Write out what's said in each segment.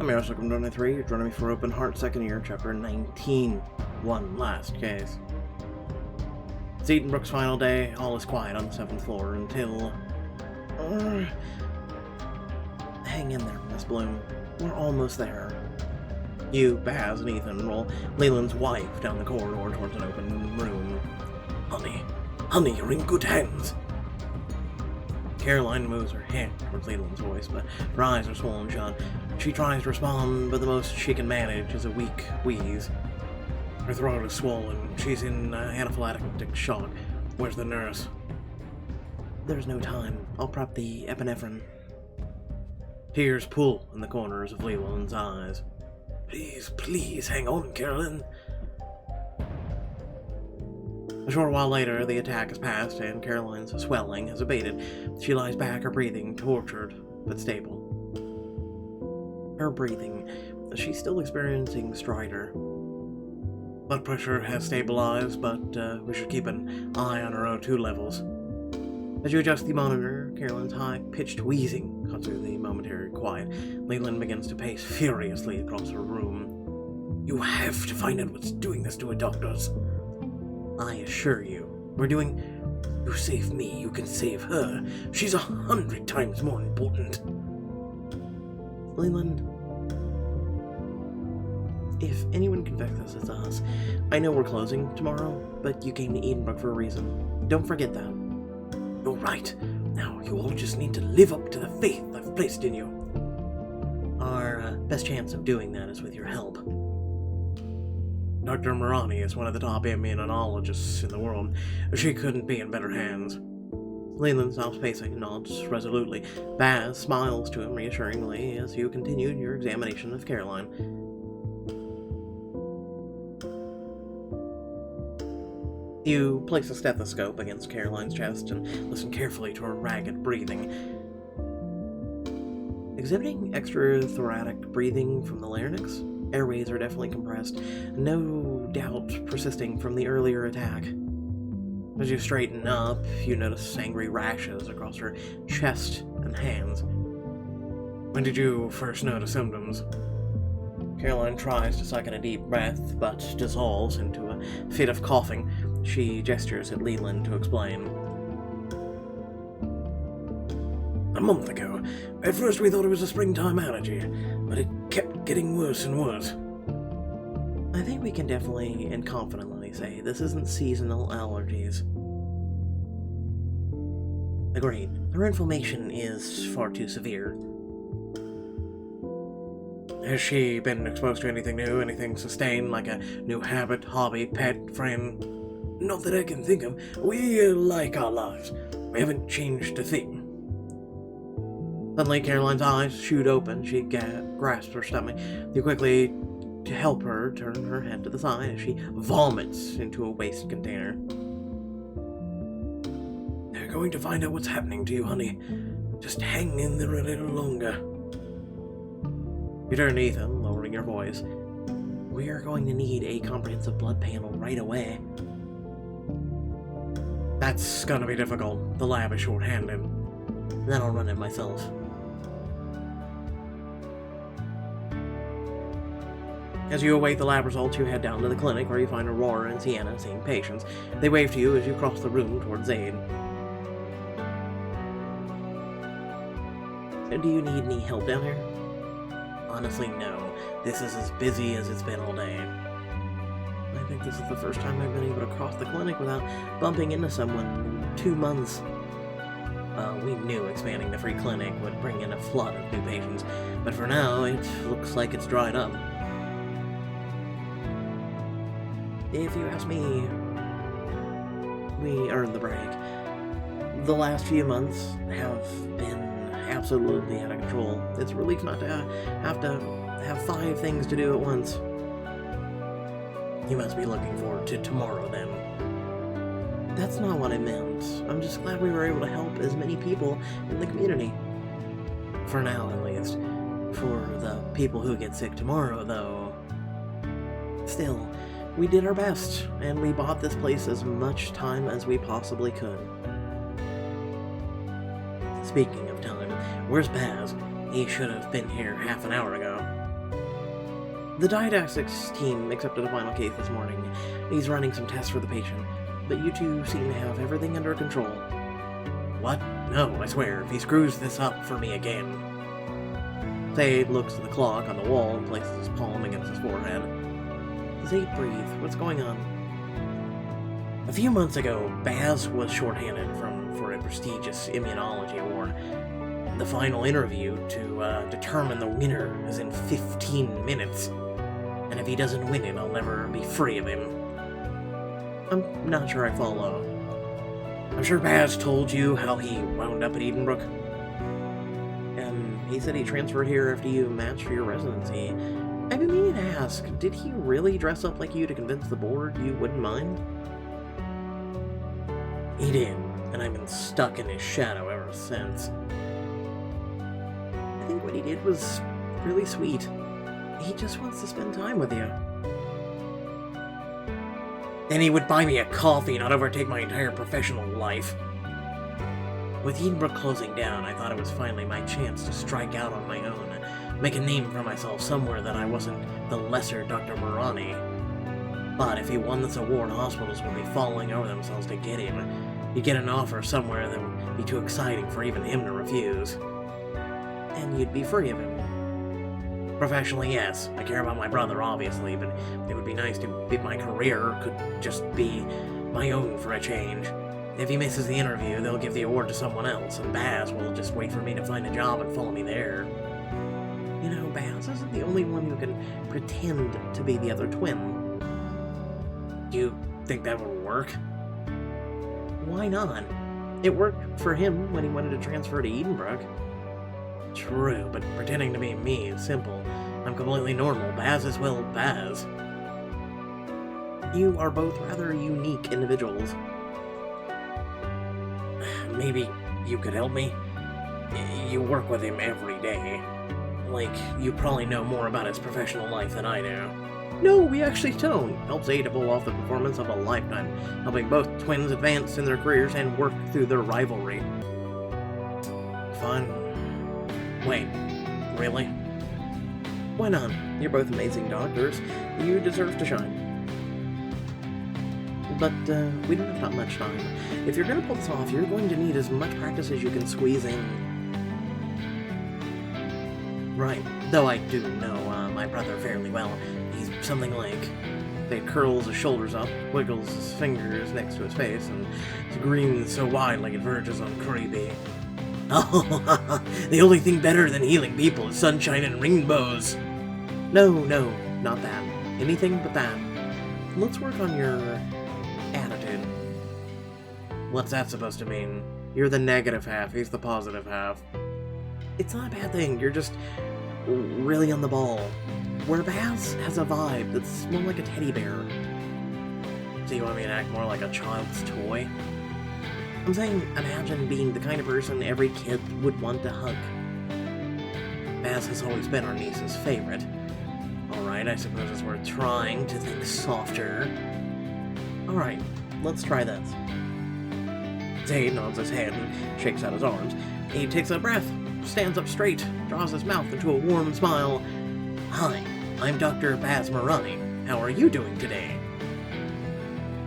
I'm your host, welcome to 23. You're joining me for Open Heart, second year, chapter 19. One last case. It's Edenbrook's final day. All is quiet on the 7th floor until... hang in there, Miss Bloom. We're almost there. You, Baz, and Ethan roll Leland's wife down the corridor towards an open room. Honey, you're in good hands. Caroline moves her head towards Leland's voice, but her eyes are swollen shut. She tries to respond, but the most she can manage is a weak wheeze. Her throat is swollen. She's in anaphylactic shock. Where's the nurse? There's no time. I'll prep the epinephrine. Tears pool in the corners of Leland's eyes. Please, hang on, Caroline. A short while later, the attack has passed and Caroline's swelling has abated. She lies back, her breathing tortured but stable. Her breathing. She's still experiencing stridor. Blood pressure has stabilized, but we should keep an eye on her O2 levels. As you adjust the monitor, Caroline's high-pitched wheezing cuts through the momentary quiet. Leland begins to pace furiously across her room. You have to find out what's doing this to her, doctors. I assure you, you save me, you can save her. She's 100 times more important. Leland, if anyone can fix this, it's us. I know we're closing tomorrow, but you came to Edenbrook for a reason. Don't forget that. You're right. Now, you all just need to live up to the faith I've placed in you. Our best chance of doing that is with your help. Dr. Marani is one of the top immunologists in the world. She couldn't be in better hands. Leland stops pacing and nods resolutely. Baz smiles to him reassuringly as you continued your examination of Caroline. You place a stethoscope against Caroline's chest and listen carefully to her ragged breathing. Exhibiting extrathoracic breathing from the larynx. Airways are definitely compressed, no doubt persisting from the earlier attack. As you straighten up, you notice angry rashes across her chest and hands. When did you first notice symptoms? Caroline tries to suck in a deep breath, but dissolves into a fit of coughing. She gestures at Leland to explain. A month ago. At first we thought it was a springtime allergy, but it kept getting worse and worse. I think we can definitely and confidently say this isn't seasonal allergies. Agreed. Her inflammation is far too severe. Has she been exposed to anything new, anything sustained, like a new habit, hobby, pet, friend? Not that I can think of. We like our lives. We haven't changed a thing. Suddenly, Caroline's eyes shoot open. She grasps her stomach. You quickly help her turn her head to the side as she vomits into a waste container. They're going to find out what's happening to you, honey. Just hang in there a little longer. You turn to Ethan, lowering your voice. We are going to need a comprehensive blood panel right away. That's gonna be difficult. The lab is short-handed. Then I'll run it myself. As you await the lab results, you head down to the clinic where you find Aurora and Sienna seeing patients. They wave to you as you cross the room towards Zaid. Do you need any help down here? Honestly, no. This is as busy as it's been all day. I think this is the first time I've been able to cross the clinic without bumping into someone in 2 months. We knew expanding the free clinic would bring in a flood of new patients, but for now, it looks like it's dried up. If you ask me, we earned the break. The last few months have been absolutely out of control. It's a relief not to have 5 things to do at once. You must be looking forward to tomorrow, then. That's not what I meant. I'm just glad we were able to help as many people in the community. For now, at least. For the people who get sick tomorrow, though. Still, we did our best, and we bought this place as much time as we possibly could. Speaking of time, where's Baz? He should have been here half an hour ago. The diagnostics team accepted a final case this morning. He's running some tests for the patient, but you two seem to have everything under control. What? No, I swear, if he screws this up for me again. Zaid looks at the clock on the wall and places his palm against his forehead. Zaid, breathe. What's going on? A few months ago, Baz was shorthanded for a prestigious immunology award. The final interview to determine the winner is in 15 minutes. And if he doesn't win it, I'll never be free of him. I'm not sure I follow. I'm sure Baz told you how he wound up at Edenbrook. He said he transferred here after you matched for your residency. I've been meaning to ask, did he really dress up like you to convince the board you wouldn't mind? He did, and I've been stuck in his shadow ever since. I think what he did was really sweet. He just wants to spend time with you. Then he would buy me a coffee, not overtake my entire professional life. With Edenbrook closing down, I thought it was finally my chance to strike out on my own, make a name for myself somewhere that I wasn't the lesser Dr. Morani. But if he won this award, hospitals would be falling over themselves to get him. You'd get an offer somewhere that would be too exciting for even him to refuse. And you'd be free of him. Professionally, yes. I care about my brother, obviously, but it would be nice to be my career could just be my own for a change. If he misses the interview, they'll give the award to someone else, and Baz will just wait for me to find a job and follow me there. You know, Baz isn't the only one who can pretend to be the other twin. Do you think that would work? Why not? It worked for him when he wanted to transfer to Edenbrook. True, but pretending to be me is simple. I'm completely normal. Baz is, well, Baz. You are both rather unique individuals. Maybe you could help me? You work with him every day. Like, you probably know more about his professional life than I do. No, we actually don't. Helps Zaid to pull off the performance of a lifetime, helping both twins advance in their careers and work through their rivalry. Fun. Wait, really? Why not? You're both amazing doctors. You deserve to shine. But, we don't have that much time. If you're gonna pull this off, you're going to need as much practice as you can squeeze in. Right. Though I do know, my brother fairly well. He's something like... He curls his shoulders up, wiggles his fingers next to his face, and his grin so wide like it verges on creepy. Oh, the only thing better than healing people is sunshine and rainbows. No, not that. Anything but that. Let's work on your... attitude. What's that supposed to mean? You're the negative half, he's the positive half. It's not a bad thing, you're just really on the ball. Where Baz has a vibe that's more like a teddy bear. So you want me to act more like a child's toy? I'm saying, imagine being the kind of person every kid would want to hug. Baz has always been our niece's favorite. Alright, I suppose it's worth trying to think softer. Alright, let's try this. Zaid nods his head and shakes out his arms. He takes a breath, stands up straight, draws his mouth into a warm smile. Hi, I'm Dr. Baz Morani. How are you doing today?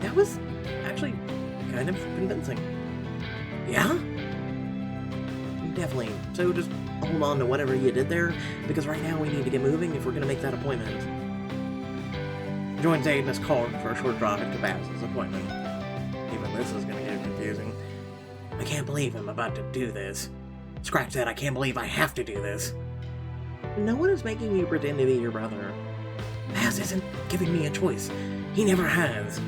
That was actually kind of convincing. Yeah? Definitely. So just hold on to whatever you did there, because right now we need to get moving if we're going to make that appointment. Join Zaid in his car for a short drive to Baz's appointment. Even this is going to get confusing. I can't believe I'm about to do this. Scratch that, I can't believe I have to do this. No one is making you pretend to be your brother. Baz isn't giving me a choice. He never has.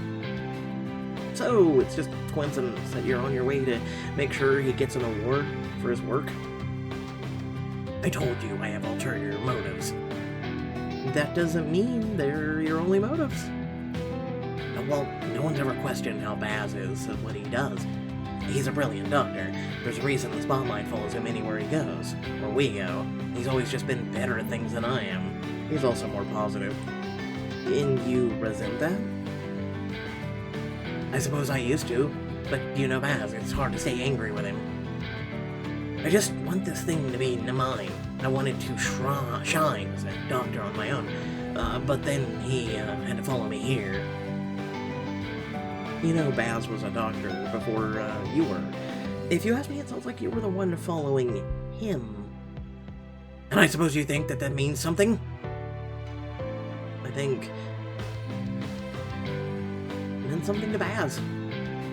So, it's just a coincidence that you're on your way to make sure he gets an award for his work? I told you I have ulterior motives. That doesn't mean they're your only motives. Well, no one's ever questioned how Baz is at what he does. He's a brilliant doctor. There's a reason the spotlight follows him anywhere he goes, or we go. He's always just been better at things than I am. He's also more positive. And you resent that? I suppose I used to, but you know Baz, it's hard to stay angry with him. I just want this thing to be mine. I wanted to shine as a doctor on my own. But then he had to follow me here. You know, Baz was a doctor before you were. If you ask me, it sounds like you were the one following him. And I suppose you think that means something? I think it meant something to Baz.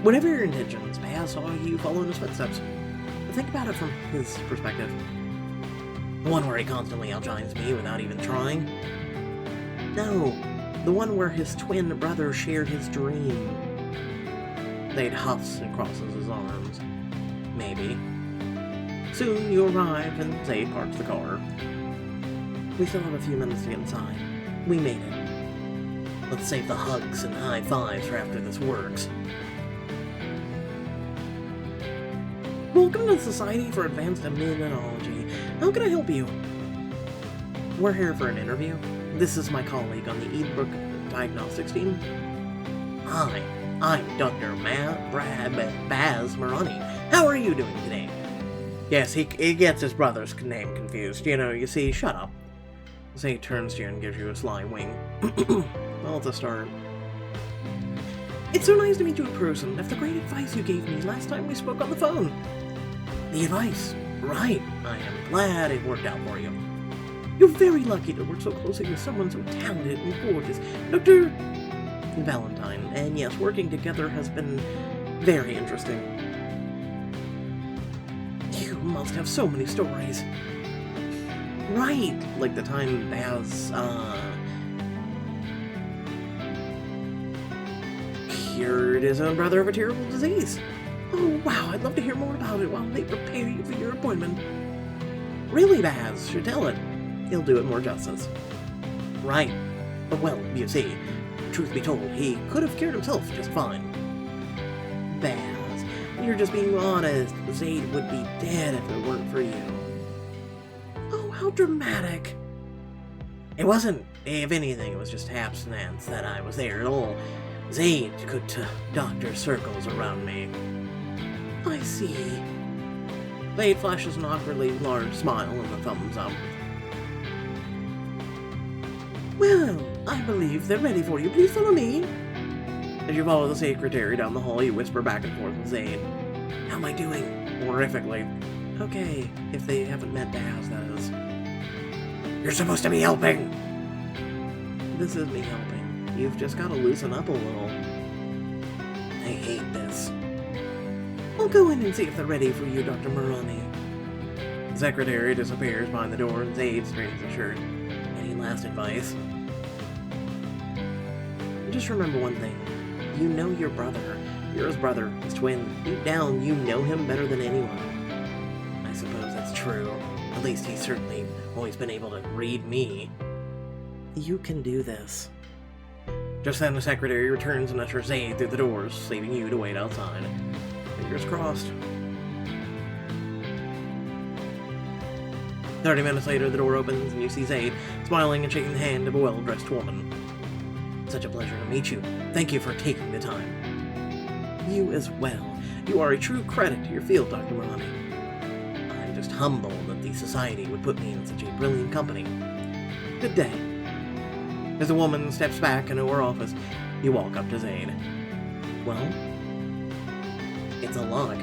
Whatever your intentions, Baz saw you follow in his footsteps. But think about it from his perspective. The one where he constantly outshines me without even trying? No, the one where his twin brother shared his dream. They'd huffs and crosses his arms. Maybe. Soon you arrive and Zaid parks the car. We still have a few minutes to get inside. We made it. Let's save the hugs and high fives for after this works. Welcome to the Society for Advanced Immunology. How can I help you? We're here for an interview. This is my colleague on the Edenbrook Diagnostics team. Hi, I'm Dr. Baz Marani. How are you doing today? Yes, he gets his brother's name confused. You see, shut up. Zay turns to you and gives you a sly wing. Well, it's a start. It's so nice to meet you in person. After the great advice you gave me last time we spoke on the phone. The advice? Right. I am glad it worked out for you. You're very lucky to work so closely with someone so talented and gorgeous. Dr. Valentine. And yes, working together has been very interesting. You must have so many stories. Right, like the time Baz, cured his own brother of a terrible disease. Oh, wow, I'd love to hear more about it while they prepare you for your appointment. Really, Baz, should tell it. He'll do it more justice. Right. But, well, you see, truth be told, he could have cured himself just fine. Baz, you're just being honest. Zaid would be dead if it weren't for you. Oh, how dramatic. It wasn't, if anything, it was just happenstance that I was there at all. Zaid could doctor circles around me. I see. Zaid flashes an awkwardly large smile and a thumbs up. Well, I believe they're ready for you. Please follow me. As you follow the secretary down the hall, you whisper back and forth with Zaid. How am I doing? Horrifically. Okay, if they haven't met Baz, that is. You're supposed to be helping! This is me helping. You've just got to loosen up a little. I hate this. I'll go in and see if they're ready for you, Dr. Marani. The secretary disappears behind the door and Zaid straightens his shirt. Any last advice? Just remember one thing. You know your brother. You're his brother, his twin. Deep down, you know him better than anyone. I suppose that's true. At least he's certainly always been able to read me. You can do this. Just then the secretary returns and ushers Zaid through the doors, leaving you to wait outside. Fingers crossed. 30 minutes later, the door opens and you see Zaid, smiling and shaking the hand of a well-dressed woman. Such a pleasure to meet you. Thank you for taking the time. You as well. You are a true credit to your field, Dr. Marani. I'm just humbled that the society would put me in such a brilliant company. Good day. As the woman steps back into her office, you walk up to Zaid. Well, it's a lock.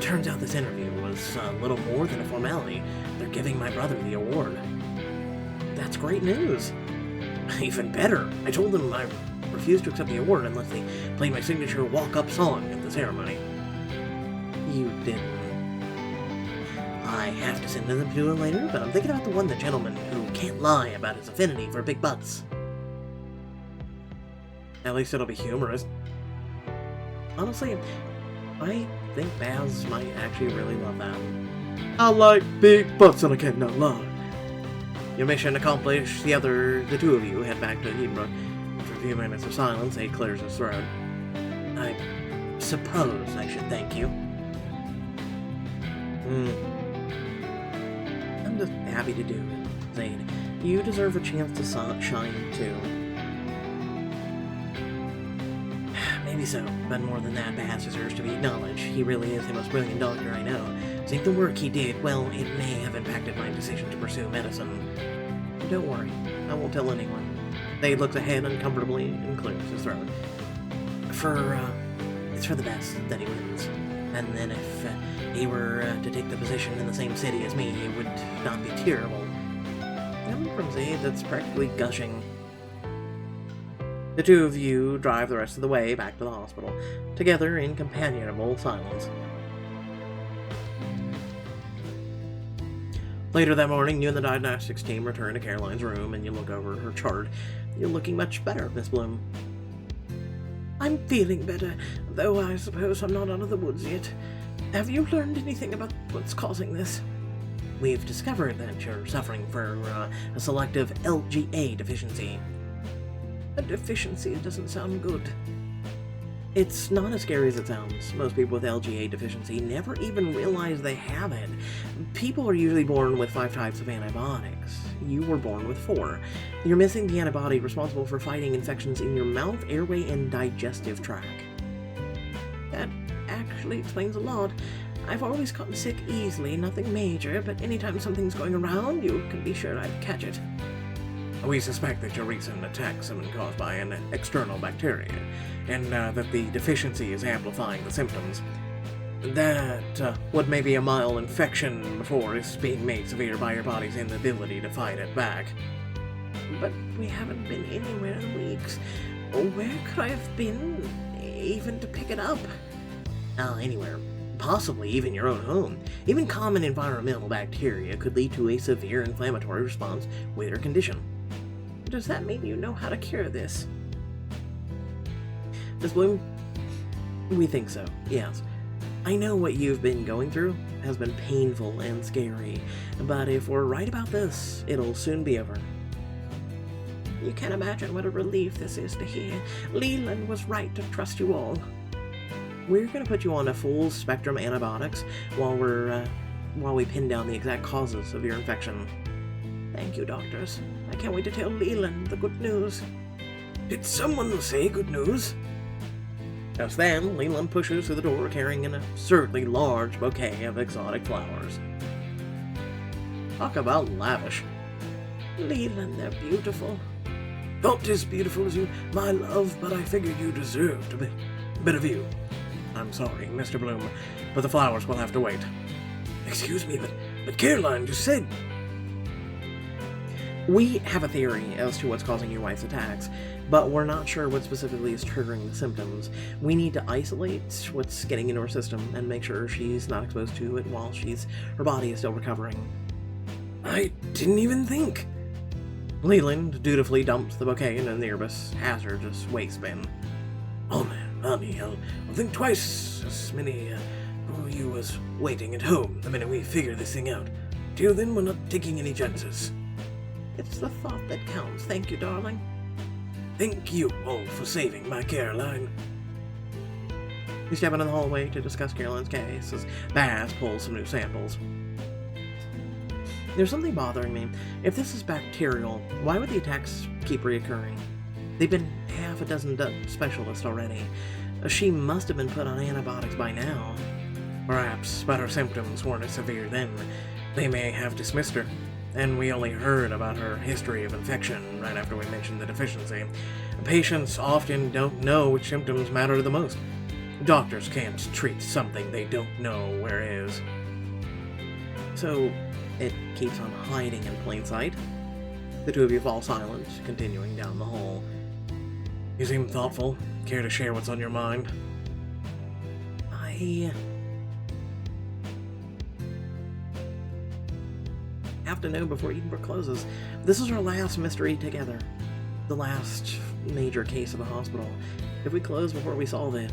Turns out this interview was a little more than a formality. They're giving my brother the award. That's great news. Even better, I told them I refused to accept the award unless they played my signature walk-up song at the ceremony. You didn't. I have to send them to do it later, but I'm thinking about the gentleman who can't lie about his affinity for big butts. At least it'll be humorous. Honestly, I think Baz might actually really love that. I like big butts and I cannot lie. Your mission accomplished, the two of you head back to Edenbrook. After a few minutes of silence, Zaid clears his throat. I suppose I should thank you. I'm just happy to do it, Zaid. You deserve a chance to shine, too. Maybe so, but more than that, Baz deserves to be acknowledged. He really is the most brilliant doctor I know. Think the work he did, well, it may have impacted my decision to pursue medicine. Don't worry, I won't tell anyone. Dave looks ahead uncomfortably and clears his throat. It's for the best that he wins. And then if he were to take the position in the same city as me, it would not be terrible. Coming from Zaid, that's practically gushing. The two of you drive the rest of the way back to the hospital, together in companionable silence. Later that morning, you and the diagnostics team return to Caroline's room, and you look over her chart. You're looking much better, Miss Bloom. I'm feeling better, though I suppose I'm not out of the woods yet. Have you learned anything about what's causing this? We've discovered that you're suffering from a selective LGA deficiency. A deficiency doesn't sound good. It's not as scary as it sounds. Most people with LGA deficiency never even realize they have it. People are usually born with 5 types of antibiotics. You were born with 4. You're missing the antibody responsible for fighting infections in your mouth, airway, and digestive tract. That actually explains a lot. I've always gotten sick easily, nothing major, but anytime something's going around, you can be sure I'd catch it. We suspect that your recent attacks have been caused by an external bacteria, and that the deficiency is amplifying the symptoms. That what may be a mild infection before is being made severe by your body's inability to fight it back. But we haven't been anywhere in weeks. Where could I have been, even to pick it up? Anywhere. Possibly even your own home. Even common environmental bacteria could lead to a severe inflammatory response with your condition. Does that mean you know how to cure this? Miss Bloom, we think so, yes. I know what you've been going through has been painful and scary, but if we're right about this, it'll soon be over. You can't imagine what a relief this is to hear. Leland was right to trust you all. We're going to put you on a full spectrum antibiotics while we pin down the exact causes of your infection. Thank you, doctors. I can't wait to tell Leland the good news. Did someone say good news? Just then, Leland pushes through the door carrying an absurdly large bouquet of exotic flowers. Talk about lavish. Leland, they're beautiful. Not as beautiful as you, my love, but I figured you deserved a bit of you. I'm sorry, Mr. Bloom, but the flowers will have to wait. Excuse me, but Caroline just said... We have a theory as to what's causing your wife's attacks, but we're not sure what specifically is triggering the symptoms. We need to isolate what's getting into her system and make sure she's not exposed to it while her body is still recovering. I didn't even think. Leland dutifully dumps the bouquet in a nearby hazardous waste bin. Oh man, honey, I'll think twice as many for you as waiting at home the minute we figure this thing out. Till then, we're not taking any chances. It's the thought that counts. Thank you, darling. Thank you all for saving my Caroline. We step into the hallway to discuss Caroline's case as Baz pulls some new samples. There's something bothering me. If this is bacterial, why would the attacks keep reoccurring? They've been half a dozen specialists already. She must have been put on antibiotics by now. Perhaps, but her symptoms weren't as severe then. They may have dismissed her. And we only heard about her history of infection right after we mentioned the deficiency. Patients often don't know which symptoms matter the most. Doctors can't treat something they don't know where it is. So, it keeps on hiding in plain sight. The two of you fall silent, continuing down the hall. You seem thoughtful. Care to share what's on your mind? I have to know before Edinburgh closes. This is our last mystery together. The last major case of the hospital. If we close before we solve it,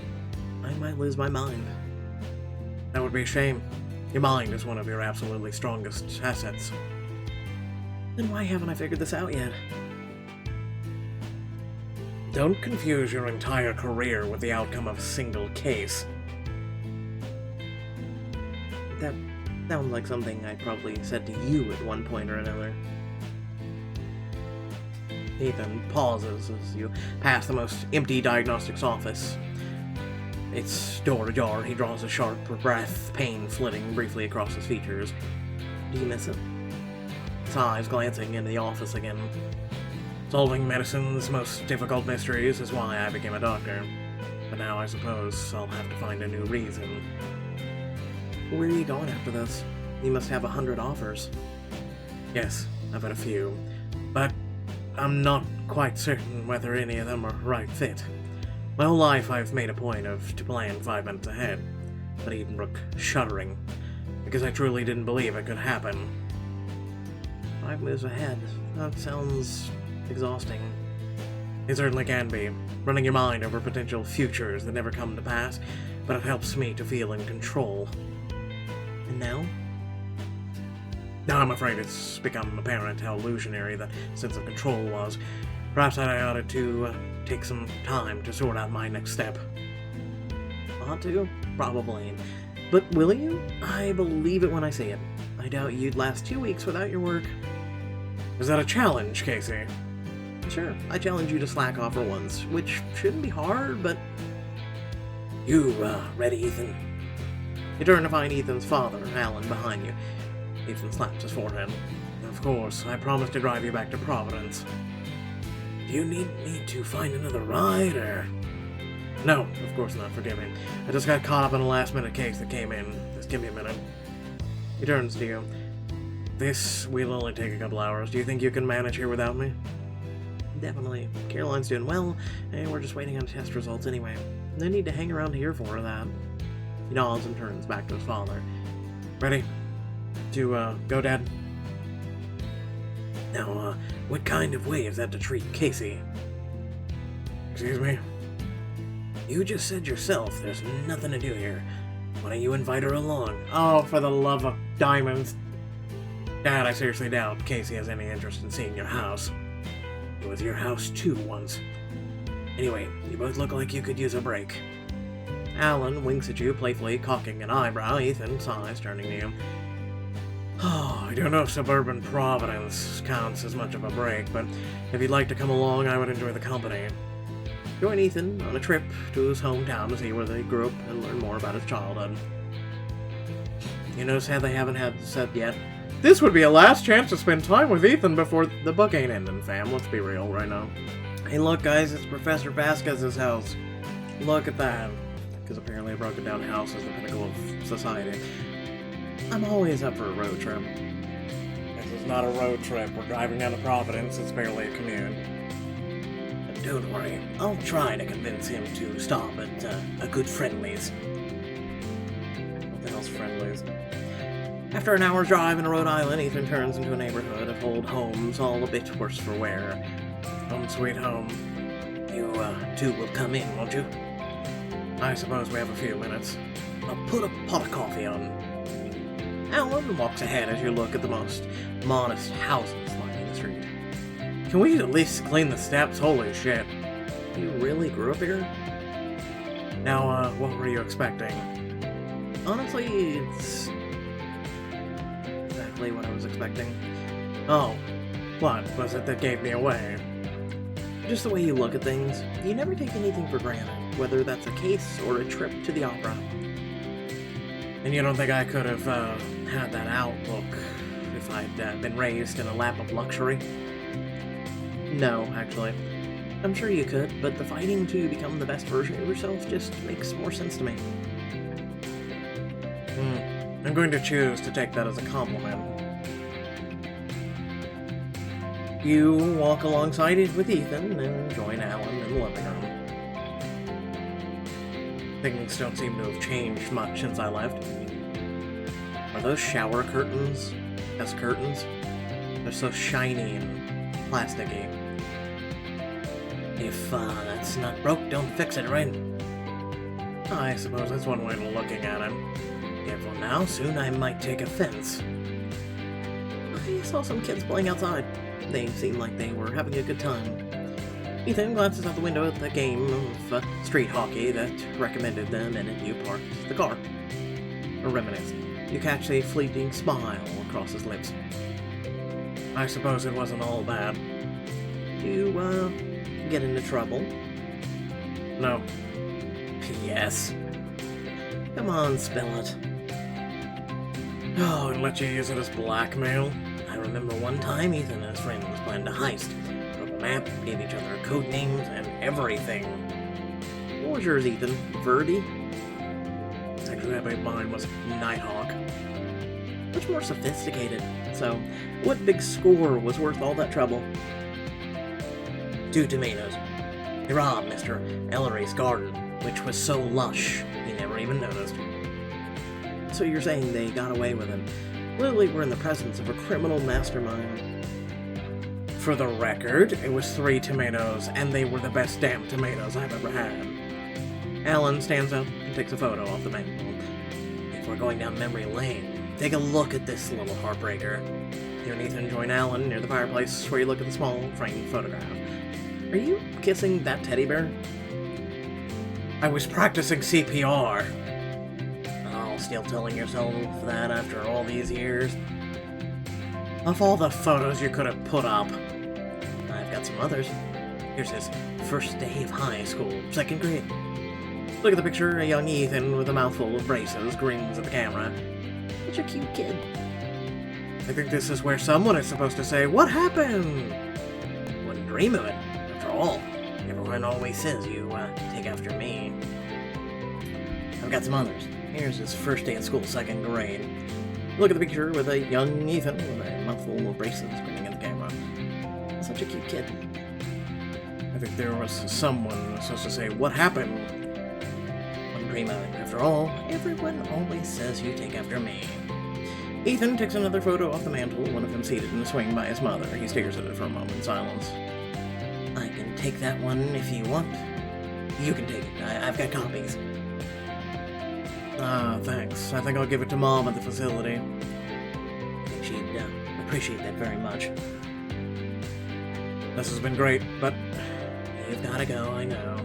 I might lose my mind. That would be a shame. Your mind is one of your absolutely strongest assets. Then why haven't I figured this out yet? Don't confuse your entire career with the outcome of a single case. That sounds like something I probably said to you at one point or another. Ethan pauses as you pass the most empty diagnostics office. It's door ajar. He draws a sharp breath, pain flitting briefly across his features. Do you miss it? His eyes glancing into the office again. It's Solving medicine's most difficult mysteries is why I became a doctor. But now I suppose I'll have to find a new reason. Where are you going after this? You must have 100 offers. Yes, I've had a few, but I'm not quite certain whether any of them are right fit. My whole life I've made a point to plan 5 minutes ahead, but Edenbrook shuddering, because I truly didn't believe it could happen. 5 moves ahead, that sounds exhausting. It certainly can be, running your mind over potential futures that never come to pass, but it helps me to feel in control. And now? Now I'm afraid it's become apparent how illusionary the sense of control was. Perhaps I ought to take some time to sort out my next step. Ought to? Probably. But will you? I believe it when I see it. I doubt you'd last 2 weeks without your work. Is that a challenge, Casey? Sure, I challenge you to slack off for once, which shouldn't be hard, but... You, ready, Ethan? You turn to find Ethan's father, Alan, behind you. Ethan slaps his forehead. Of course, I promised to drive you back to Providence. Do you need me to find another ride, or...? No, of course not, forgive me. I just got caught up in a last-minute case that came in. Just give me a minute. He turns to you. This will only take a couple hours. Do you think you can manage here without me? Definitely. Caroline's doing well, and we're just waiting on test results anyway. No need to hang around here for that. He nods and turns back to his father. Ready? To, go, Dad? Now, what kind of way is that to treat Casey? Excuse me? You just said yourself there's nothing to do here. Why don't you invite her along? Oh, for the love of diamonds. Dad, I seriously doubt Casey has any interest in seeing your house. It was your house too once. Anyway, you both look like you could use a break. Alan winks at you playfully, cocking an eyebrow. Ethan sighs, turning to you. Oh, I don't know if suburban Providence counts as much of a break, but if you'd like to come along, I would enjoy the company. Join Ethan on a trip to his hometown to see where they grew up and learn more about his childhood. You notice how they haven't had set yet? This would be a last chance to spend time with Ethan before the book ain't ending, fam. Let's be real right now. Hey, look, guys, it's Professor Vasquez's house. Look at that. Because apparently a broken down house is the pinnacle of society. I'm always up for a road trip. This is not a road trip. We're driving down to Providence. It's barely a commute. Don't worry. I'll try to convince him to stop at a good Friendly's. What the hell's Friendly's? After an hour's drive in Rhode Island, Ethan turns into a neighborhood of old homes, all a bit worse for wear. Home sweet home. You, two will come in, won't you? I suppose we have a few minutes. I'll put a pot of coffee on. Alan walks ahead as you look at the most modest houses lining the street. Can we at least clean the steps? Holy shit. You really grew up here? Now, what were you expecting? Honestly, it's... exactly what I was expecting. Oh, what was it that gave me away? Just the way you look at things. You never take anything for granted, whether that's a case or a trip to the opera. And you don't think I could have had that outlook if I'd been raised in a lap of luxury? No, actually. I'm sure you could, but the fighting to become the best version of yourself just makes more sense to me. I'm going to choose to take that as a compliment. You walk alongside it with Ethan and join Alan in the living room. Things don't seem to have changed much since I left. Are those shower curtains as curtains? They're so shiny and plasticky. If that's not broke, don't fix it, right? I suppose that's one way of looking at it. Careful now, soon I might take offense. I saw some kids playing outside. They seemed like they were having a good time. Ethan glances out the window at the game of street hockey that recommended the minute you parked the car. A reminisce. You catch a fleeting smile across his lips. I suppose it wasn't all bad. You, get into trouble? No. Yes. Come on, spill it. Oh, and let you use it as blackmail? I remember one time Ethan and his friends planned a heist. Broke a map, gave each other code names and everything. What was yours, Ethan? Verdi? Actually, I believe mine was Nighthawk. Much more sophisticated. So, what big score was worth all that trouble? 2 tomatoes. He robbed Mr. Ellery's garden, which was so lush he never even noticed. So you're saying they got away with it? Literally, we're in the presence of a criminal mastermind. For the record, it was 3 tomatoes, and they were the best damn tomatoes I've ever had. Alan stands up and takes a photo off the mantle. If we're going down memory lane, take a look at this little heartbreaker. You and Ethan join Alan near the fireplace where you look at the small framed photograph. Are you kissing that teddy bear? I was practicing CPR. Oh, still telling yourself that after all these years? Of all the photos you could have put up, I've got some others. Here's his first day of high school, 2nd grade. Look at the picture, a young Ethan with a mouthful of braces grins at the camera. Such a cute kid. I think this is where someone is supposed to say, "What happened?" Wouldn't dream of it. After all, everyone always says you take after me. I've got some others. Here's his first day at school, 2nd grade. Look at the picture with a young Ethan with a mouthful of braces grinning at the camera. Such a cute kid. I think there was someone supposed to say, "What happened?" Wouldn't dream of it. After all, everyone always says you take after me. Ethan takes another photo off the mantle, one of them seated in a swing by his mother. He stares at it for a moment in silence. I can take that one if you want. You can take it. I've got copies. Ah, thanks. I think I'll give it to Mom at the facility. I think she'd appreciate that very much. This has been great, but you've gotta go, I know.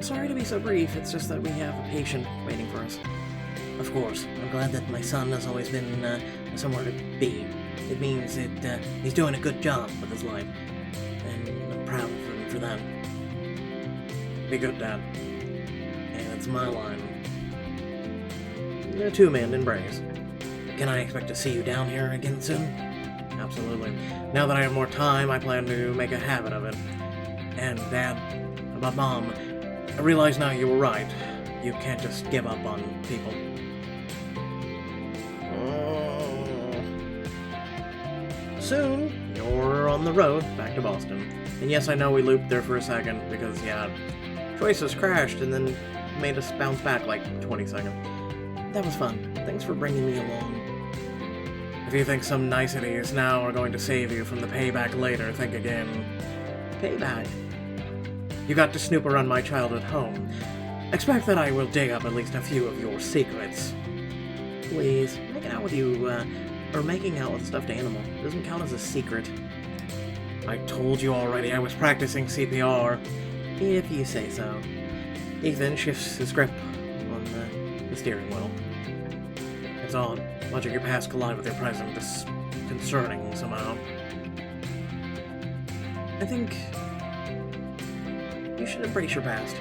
Sorry to be so brief, it's just that we have a patient waiting for us. Of course, I'm glad that my son has always been somewhere to be. It means that he's doing a good job with his life, and I'm proud of him for that. Be good, Dad. Hey, that's my line. A 2-man embrace. Can I expect to see you down here again soon? Absolutely. Now that I have more time, I plan to make a habit of it. And, Dad, about Mom, I realize now you were right. You can't just give up on people. Soon, you're on the road back to Boston. And yes, I know we looped there for a second, because, yeah, choices crashed and then made us bounce back like 20 seconds. That was fun. Thanks for bringing me along. If you think some niceties now are going to save you from the payback later, think again. Payback? You got to snoop around my childhood home. Expect that I will dig up at least a few of your secrets. Please, making out with you, or making out with a stuffed animal doesn't count as a secret. I told you already I was practicing CPR. If you say so. Ethan shifts his grip on the steering wheel. It's odd, watching your past collide with your present. Disconcerting, somehow. I think you should embrace your past.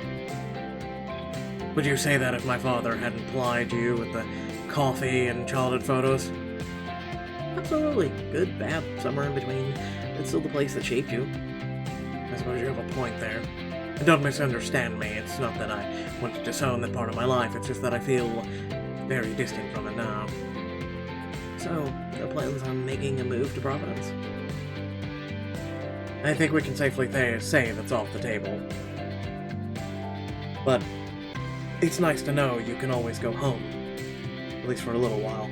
Would you say that if my father hadn't plied you with the coffee and childhood photos? Absolutely. Good, bad, somewhere in between. It's still the place that shaped you. I suppose you have a point there. Don't misunderstand me. It's not that I want to disown that part of my life. It's just that I feel very distant from it now. So, no plans on making a move to Providence? I think we can safely say that's off the table. But it's nice to know you can always go home. At least for a little while.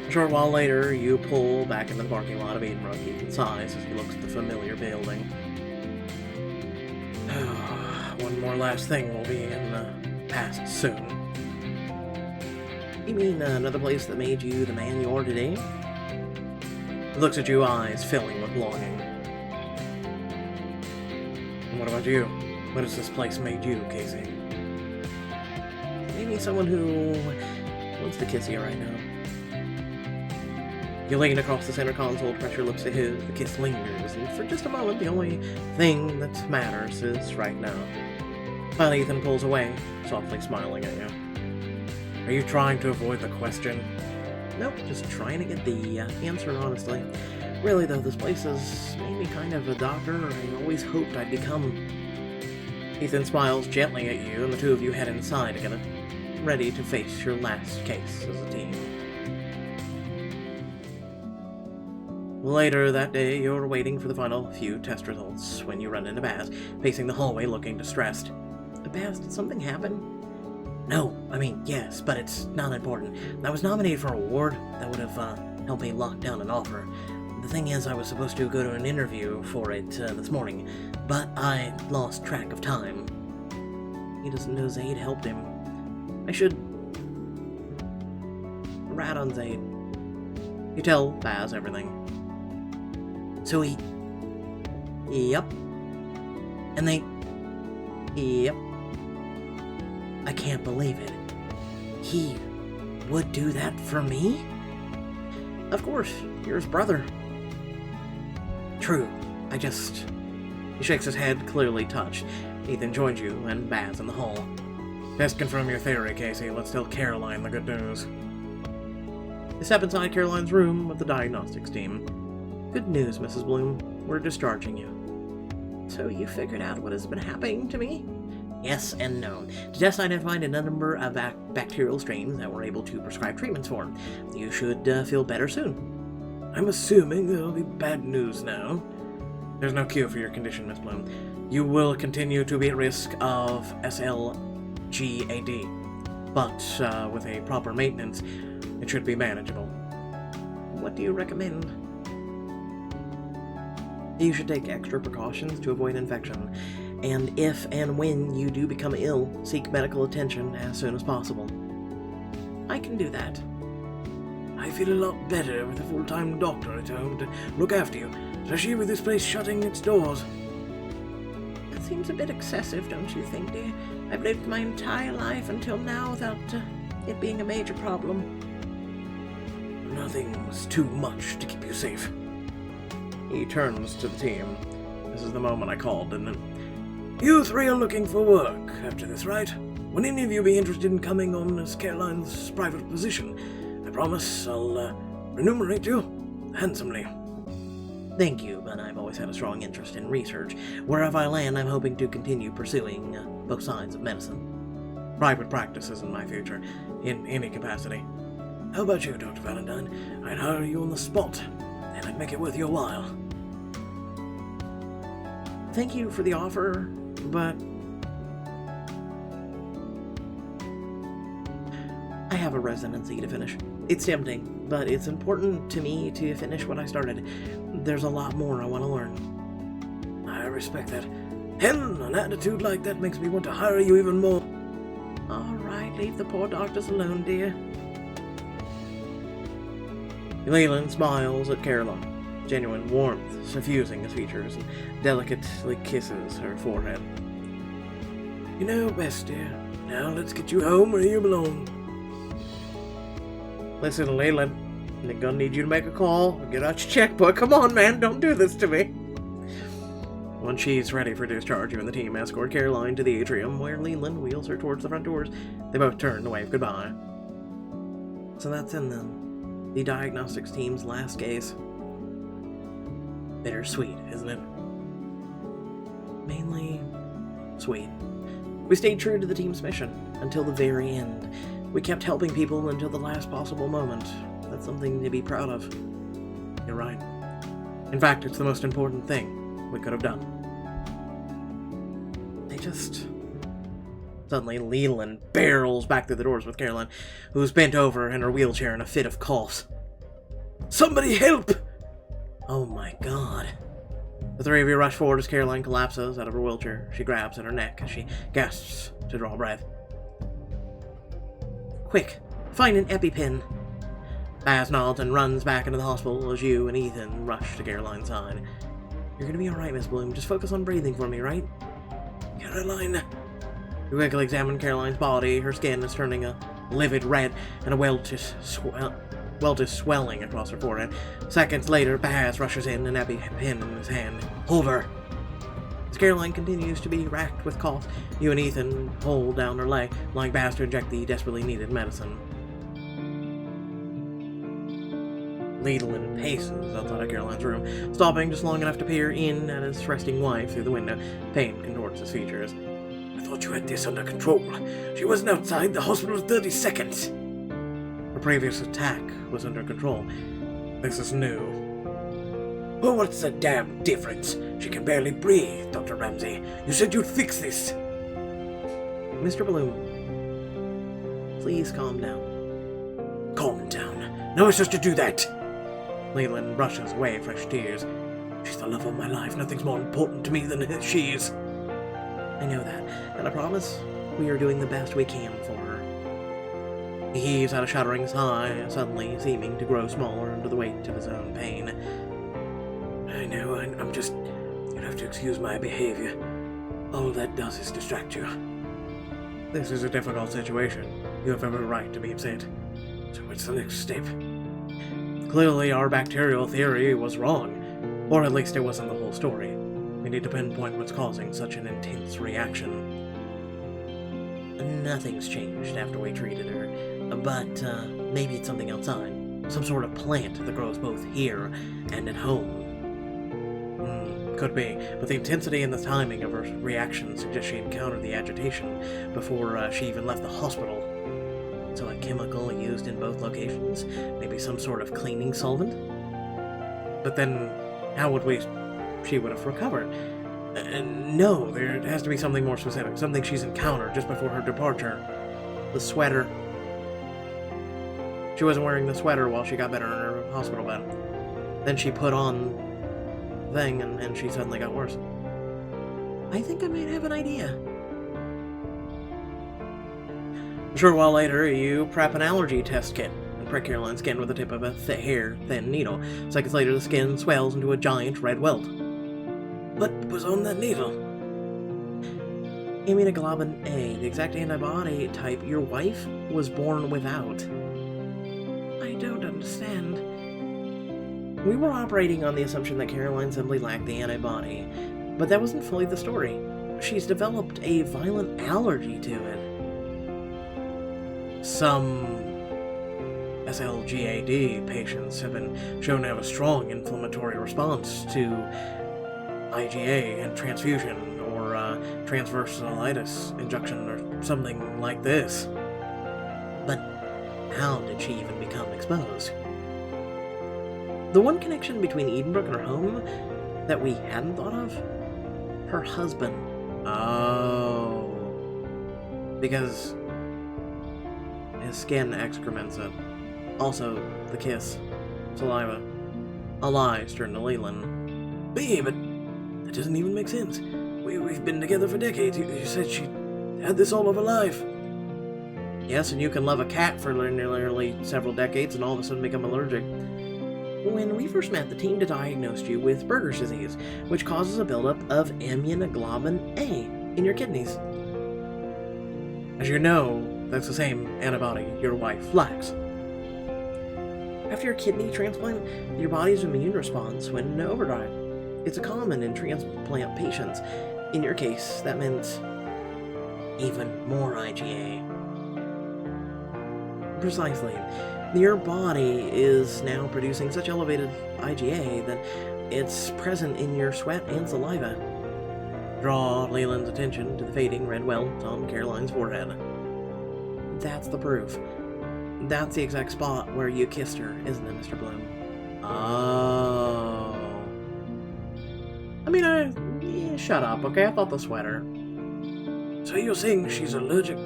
A short while later, you pull back into the parking lot of Edenbrook. Ethan sighs as he looks at the familiar building. One more last thing will be in the past soon. You mean another place that made you the man you are today? He looks at you, eyes filling with longing. And what about you? What has this place made you, Casey? Maybe someone who wants to kiss you right now. You lean across the center console, press your lips to his, the kiss lingers, and for just a moment, the only thing that matters is right now. Finally, Ethan pulls away, softly smiling at you. Are you trying to avoid the question? Nope, just trying to get the answer, honestly. Really, though, this place has made me kind of a doctor I always hoped I'd become. Ethan smiles gently at you, and the two of you head inside together, ready to face your last case as a team. Later that day, you're waiting for the final few test results when you run into Baz, pacing the hallway looking distressed. Baz, did something happen? No, I mean, yes, but it's not important. I was nominated for an award that would have helped me lock down an offer. The thing is, I was supposed to go to an interview for it this morning, but I lost track of time. He doesn't know Zaid helped him. I should rat on Zaid. You tell Baz everything. So he... Yep. And they... Yep. I can't believe it. He would do that for me? Of course, you're his brother. True. He shakes his head, clearly touched. Ethan joins you and Baz in the hall. Best confirm your theory, Casey. Let's tell Caroline the good news. You step inside Caroline's room with the diagnostics team. Good news, Mrs. Bloom. We're discharging you. So you figured out what has been happening to me? Yes and no. The test identified a number of bacterial strains that we're able to prescribe treatments for. You should feel better soon. I'm assuming there'll be bad news now. There's no cure for your condition, Miss Bloom. You will continue to be at risk of SLGAD, but with a proper maintenance, it should be manageable. What do you recommend? You should take extra precautions to avoid infection, and if and when you do become ill, seek medical attention as soon as possible. I can do that. I feel a lot better with a full-time doctor at home to look after you, especially with this place shutting its doors. That seems a bit excessive, don't you think, dear? I've lived my entire life until now without it being a major problem. Nothing was too much to keep you safe. He turns to the team. This is the moment I called, didn't it? You three are looking for work after this, right? Would any of you be interested in coming on as Caroline's private position? I promise I'll remunerate you handsomely. Thank you, but I've always had a strong interest in research. Wherever I land, I'm hoping to continue pursuing both sides of medicine. Private practice isn't my future, in any capacity. How about you, Dr. Valentine? I'd hire you on the spot, and I'd make it worth your while. Thank you for the offer, but I have a residency to finish. It's tempting, but it's important to me to finish what I started. There's a lot more I want to learn. I respect that. Hell, an attitude like that makes me want to hire you even more. All right, leave the poor doctors alone, dear. Leland smiles at Caroline. Genuine warmth suffusing his features and delicately kisses her forehead. You know best, dear. Now let's get you home where you belong. Listen, Leland, they're gonna need you to make a call. Get out your checkbook. Come on, man, don't do this to me. When she's ready for discharge, you and the team escort Caroline to the atrium, where Leland wheels her towards the front doors. They both turn to wave goodbye. So that's in then. The diagnostics team's last case. Bittersweet, isn't it? Mainly sweet. We stayed true to the team's mission until the very end. We kept helping people until the last possible moment. That's something to be proud of. You're right. In fact, it's the most important thing we could have done. Suddenly, Leland barrels back through the doors with Caroline, who's bent over in her wheelchair in a fit of coughs. Somebody help! Oh my god. The three of you rush forward as Caroline collapses out of her wheelchair. She grabs at her neck as she gasps to draw breath. Quick, find an EpiPen. Baz nods and runs back into the hospital as you and Ethan rush to Caroline's side. You're gonna be alright, Miss Bloom. Just focus on breathing for me, right? Caroline. You quickly examine Caroline's body. Her skin is turning a livid red, and a welt is swelling across her forehead. Seconds later, Baz rushes in, an EpiPen in his hand. Over. As Caroline continues to be racked with cough, you and Ethan hold down her leg, allowing Baz to inject the desperately needed medicine. Leland paces outside of Caroline's room, stopping just long enough to peer in at his resting wife through the window. Pain contorts his features. I thought you had this under control. She wasn't outside the hospital 30 seconds. Her previous attack was under control. This is new. Well, what's the damn difference? She can barely breathe, Dr. Ramsey. You said you'd fix this. Mr. Bloom, please calm down. Calm down. No, it's just to do that. Leland brushes away fresh tears. She's the love of my life. Nothing's more important to me than she is. I know that, and I promise we are doing the best we can for her. He heaves out a shuddering sigh, suddenly seeming to grow smaller under the weight of his own pain. I know, I'm just... You'd have to excuse my behavior. All that does is distract you. This is a difficult situation. You have every right to be upset. So what's the next step? Clearly our bacterial theory was wrong, or at least it wasn't the whole story. We need to pinpoint what's causing such an intense reaction. Nothing's changed after we treated her, but maybe it's something outside. Some sort of plant that grows both here and at home. Could be, but the intensity and the timing of her reaction suggest she encountered the agitation before she even left the hospital. So a chemical used in both locations? Maybe some sort of cleaning solvent? But then, how would she would have recovered? No, there has to be something more specific, something she's encountered just before her departure. The sweater. She wasn't wearing the sweater while she got better in her hospital bed. Then she put on the thing, and she suddenly got worse. I think I might have an idea. A short while later, you prep an allergy test kit and prick Caroline's skin with the tip of a thin needle. Seconds later, the skin swells into a giant red welt. What was on that needle? Immunoglobulin A, the exact antibody type your wife was born without. I don't understand. We were operating on the assumption that Caroline simply lacked the antibody, but that wasn't fully the story. She's developed a violent allergy to it. Some SLGAD patients have been shown to have a strong inflammatory response to IgA and transfusion, or transversalitis injection, or something like this. But how did she even become exposed? The one connection between Edenbrook and her home that we hadn't thought of? Her husband. Oh. Because his skin excrements it. Also, the kiss. Saliva. A lie turned to Leland. Yeah, but that doesn't even make sense. We've been together for decades. You said she had this all of her life. Yes, and you can love a cat for nearly several decades and all of a sudden become allergic. When we first met, the team diagnosed you with Berger's disease, which causes a buildup of immunoglobulin A in your kidneys. As you know, that's the same antibody your wife lacks. After your kidney transplant, your body's immune response went into overdrive. It's common in transplant patients. In your case, that meant even more IgA. Precisely. Your body is now producing such elevated IgA that it's present in your sweat and saliva. Draw Leland's attention to the fading red welt on Caroline's forehead. That's the proof. That's the exact spot where you kissed her, isn't it, Mr. Bloom? Oh. I mean, shut up, okay? I thought the sweater. So you're saying she's allergic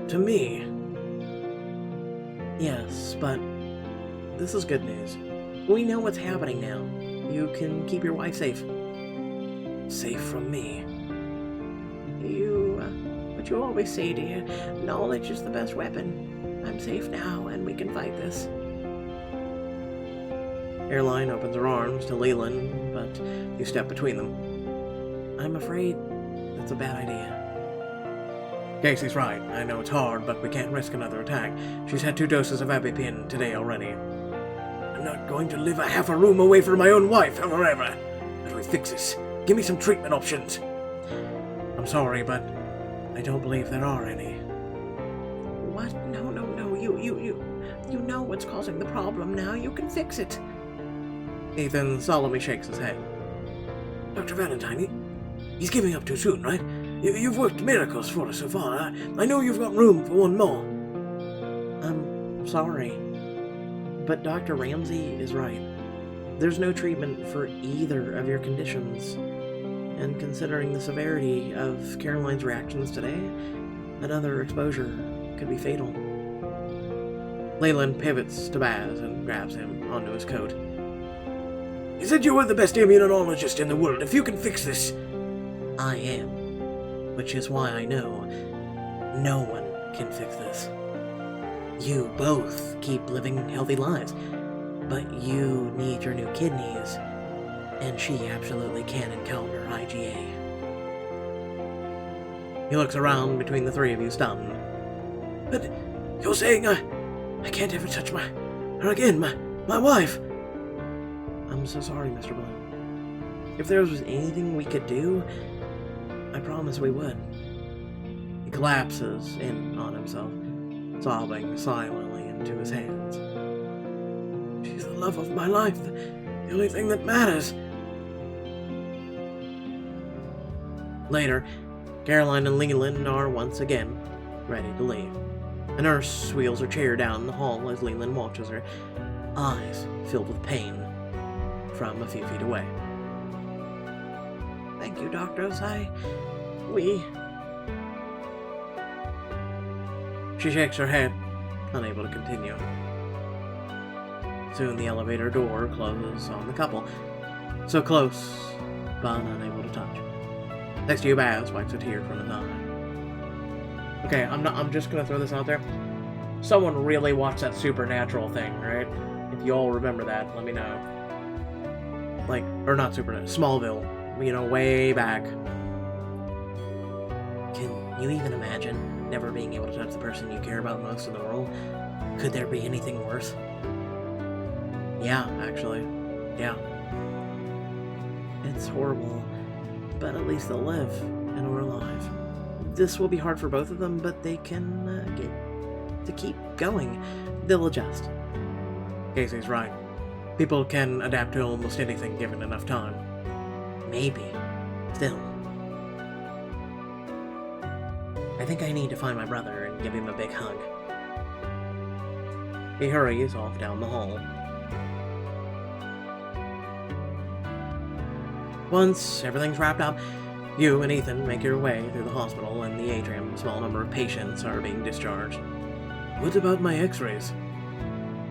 to me? Yes, but this is good news. We know what's happening now. You can keep your wife safe. Safe from me? What you always say, dear, knowledge is the best weapon. I'm safe now, and we can fight this. Caroline opens her arms to Leland, but you step between them. I'm afraid that's a bad idea. Casey's right. I know it's hard, but we can't risk another attack. She's had 2 doses of EpiPen today already. I'm not going to live a half a room away from my own wife forever. How do we fix this? Give me some treatment options. I'm sorry, but I don't believe there are any. What? No. You know what's causing the problem now. You can fix it. Ethan solemnly shakes his head. Dr. Valentine, he's giving up too soon, right? You've worked miracles for us so far. I know you've got room for one more. I'm sorry, but Dr. Ramsey is right. There's no treatment for either of your conditions. And considering the severity of Caroline's reactions today, another exposure could be fatal. Leland pivots to Baz and grabs him onto his coat. You said you were the best immunologist in the world. If you can fix this... I am. Which is why I know no one can fix this. You both keep living healthy lives, but you need your new kidneys, and she absolutely can encounter IgA. He looks around between the three of you, stunned. But you're saying I can't ever touch her again, my wife. I'm so sorry, Mr. Bloom. If there was anything we could do, I promise we would. He collapses in on himself, sobbing silently into his hands. She's the love of my life, the only thing that matters. Later, Caroline and Leland are once again ready to leave. A nurse wheels her chair down the hall as Leland watches her, eyes filled with pain, from a few feet away. Thank you, doctors. She shakes her head, unable to continue. Soon the elevator door closes on the couple, so close, but unable to touch. Next to you, Baz wipes a tear from his eye. Okay, I'm just gonna throw this out there. Someone really watched that Supernatural thing, right? If you all remember that, let me know. Like, or not Supernatural, Smallville, you know, way back. Can you even imagine never being able to touch the person you care about most in the world? Could there be anything worse? Yeah, actually. Yeah. It's horrible, but at least they'll live and we're alive. This will be hard for both of them, but they can get to keep going. They'll adjust. Casey's right. People can adapt to almost anything given enough time. Maybe. Still. I think I need to find my brother and give him a big hug. He hurries off down the hall. Once everything's wrapped up, you and Ethan make your way through the hospital and the atrium. A small number of patients are being discharged. What about my x-rays?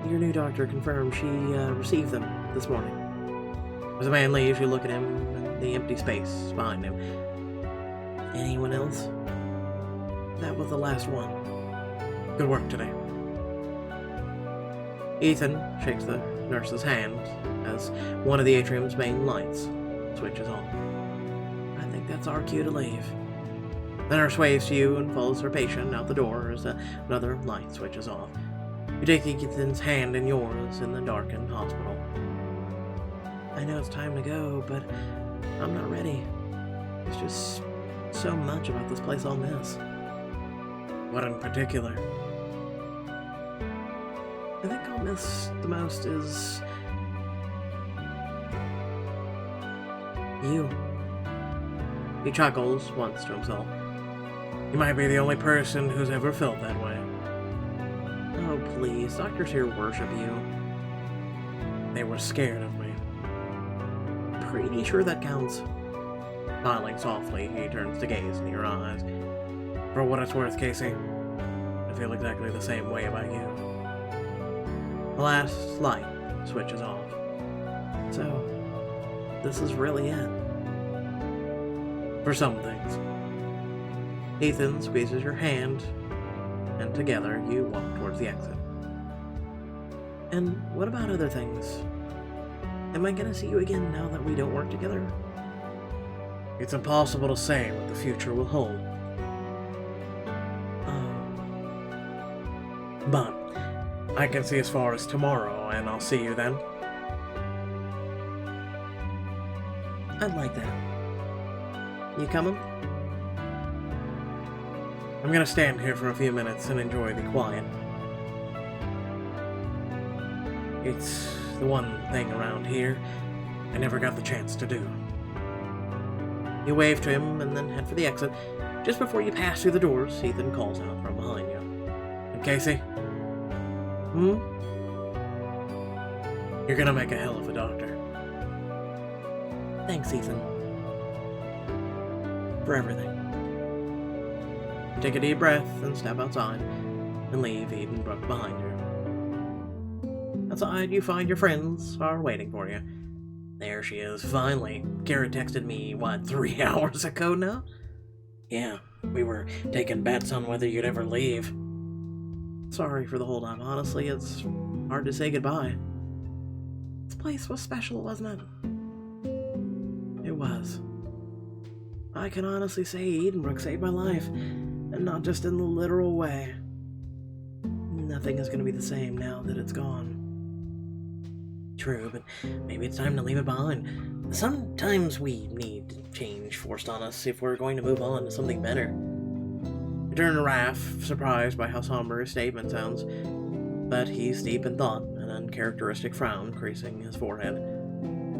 Your new doctor confirmed she received them this morning. As the man leaves, you look at him and the empty space behind him. Anyone else? That was the last one. Good work today. Ethan shakes the nurse's hand as one of the atrium's main lights switches on. I think that's our cue to leave. The nurse waves to you and follows her patient out the door as another light switches off. You take Ethan's hand in yours in the darkened hospital. I know it's time to go, but I'm not ready. There's just so much about this place I'll miss. What in particular? I think I'll miss the most is... you. He chuckles once to himself. You might be the only person who's ever felt that way. Oh, please. Doctors here worship you. They were scared of me. Pretty sure that counts. Smiling softly, he turns to gaze in your eyes. For what it's worth, Casey, I feel exactly the same way about you. The last light switches off. So, this is really it. For some things. Ethan squeezes your hand, and together you walk towards the exit. And what about other things? Am I gonna see you again now that we don't work together? It's impossible to say what the future will hold. But I can see as far as tomorrow, and I'll see you then. I'd like that. You coming? I'm gonna stand here for a few minutes and enjoy the quiet. It's the one thing around here I never got the chance to do. You wave to him and then head for the exit. Just before you pass through the doors, Ethan calls out from behind you. And Casey? You're gonna make a hell of a doctor. Thanks, Ethan. For everything. Take a deep breath and step outside and leave Edenbrook behind you. Outside, you find your friends are waiting for you. There she is, finally. Garrett texted me, 3 hours ago now? Yeah, we were taking bets on whether you'd ever leave. Sorry for the holdup. Honestly, it's hard to say goodbye. This place was special, wasn't it? It was. I can honestly say Edenbrook saved my life, and not just in the literal way. Nothing is going to be the same now that it's gone. True, but maybe it's time to leave it behind. Sometimes we need change forced on us if we're going to move on to something better. You turn to Raph, surprised by how somber his statement sounds, but he's deep in thought, an uncharacteristic frown creasing his forehead.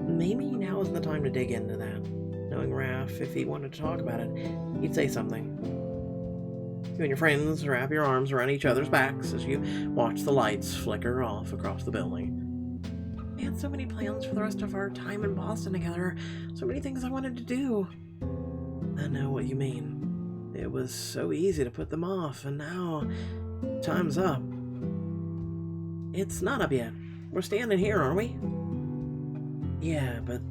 Maybe now isn't the time to dig into that. Knowing Raph, if he wanted to talk about it, he'd say something. You and your friends wrap your arms around each other's backs as you watch the lights flicker off across the building. I had so many plans for the rest of our time in Boston together, so many things I wanted to do. I know what you mean. It was so easy to put them off, and now time's up. It's not up yet. We're standing here, aren't we? Yeah, but...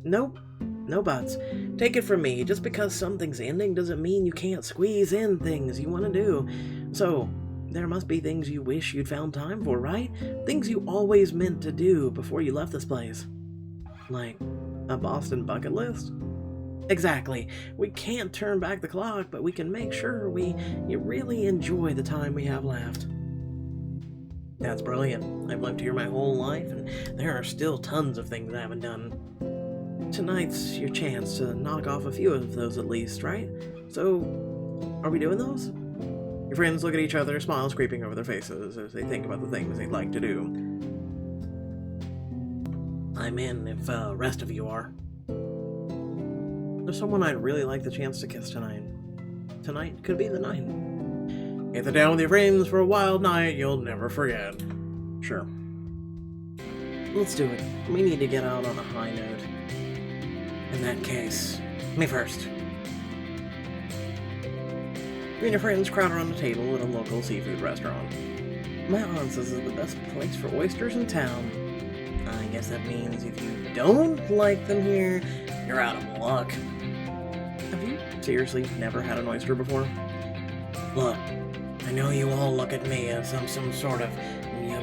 Nope. No buts. Take it from me, just because something's ending doesn't mean you can't squeeze in things you want to do. So, there must be things you wish you'd found time for, right? Things you always meant to do before you left this place. Like a Boston bucket list? Exactly. We can't turn back the clock, but we can make sure you really enjoy the time we have left. That's brilliant. I've lived here my whole life, and there are still tons of things I haven't done. Tonight's your chance to knock off a few of those at least, right? So, are we doing those? Your friends look at each other, smiles creeping over their faces as they think about the things they'd like to do. I'm in if the rest of you are. There's someone I'd really like the chance to kiss tonight. Tonight could be the night. Get down with your friends for a wild night you'll never forget. Sure. Let's do it. We need to get out on a high note. In that case, me first. You and your friends crowd around the table at a local seafood restaurant. My aunt says it's the best place for oysters in town. I guess that means if you don't like them here, you're out of luck. Have you seriously never had an oyster before? Look, I know you all look at me as some sort of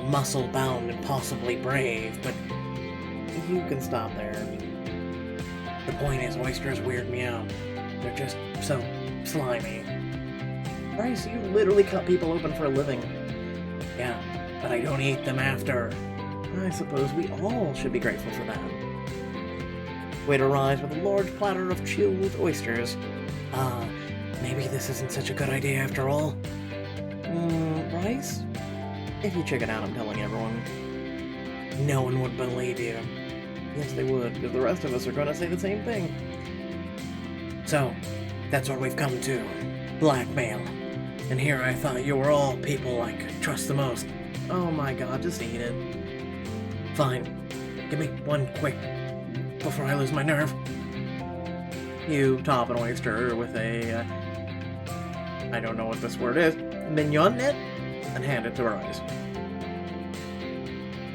muscle-bound and possibly brave, but you can stop there. The point is, oysters weird me out. They're just so slimy. Bryce, you literally cut people open for a living. Yeah, but I don't eat them after. I suppose we all should be grateful for that. Waiter arrives with a large platter of chilled oysters. Maybe this isn't such a good idea after all. Bryce? If you chicken out, I'm telling everyone. No one would believe you. Yes, they would, because the rest of us are going to say the same thing. So, that's what we've come to. Blackmail. And here I thought you were all people I could trust the most. Oh my god, just eat it. Fine. Give me one quick before I lose my nerve. You top an oyster with a, I don't know what this word is, mignonette, and hand it to Bryce.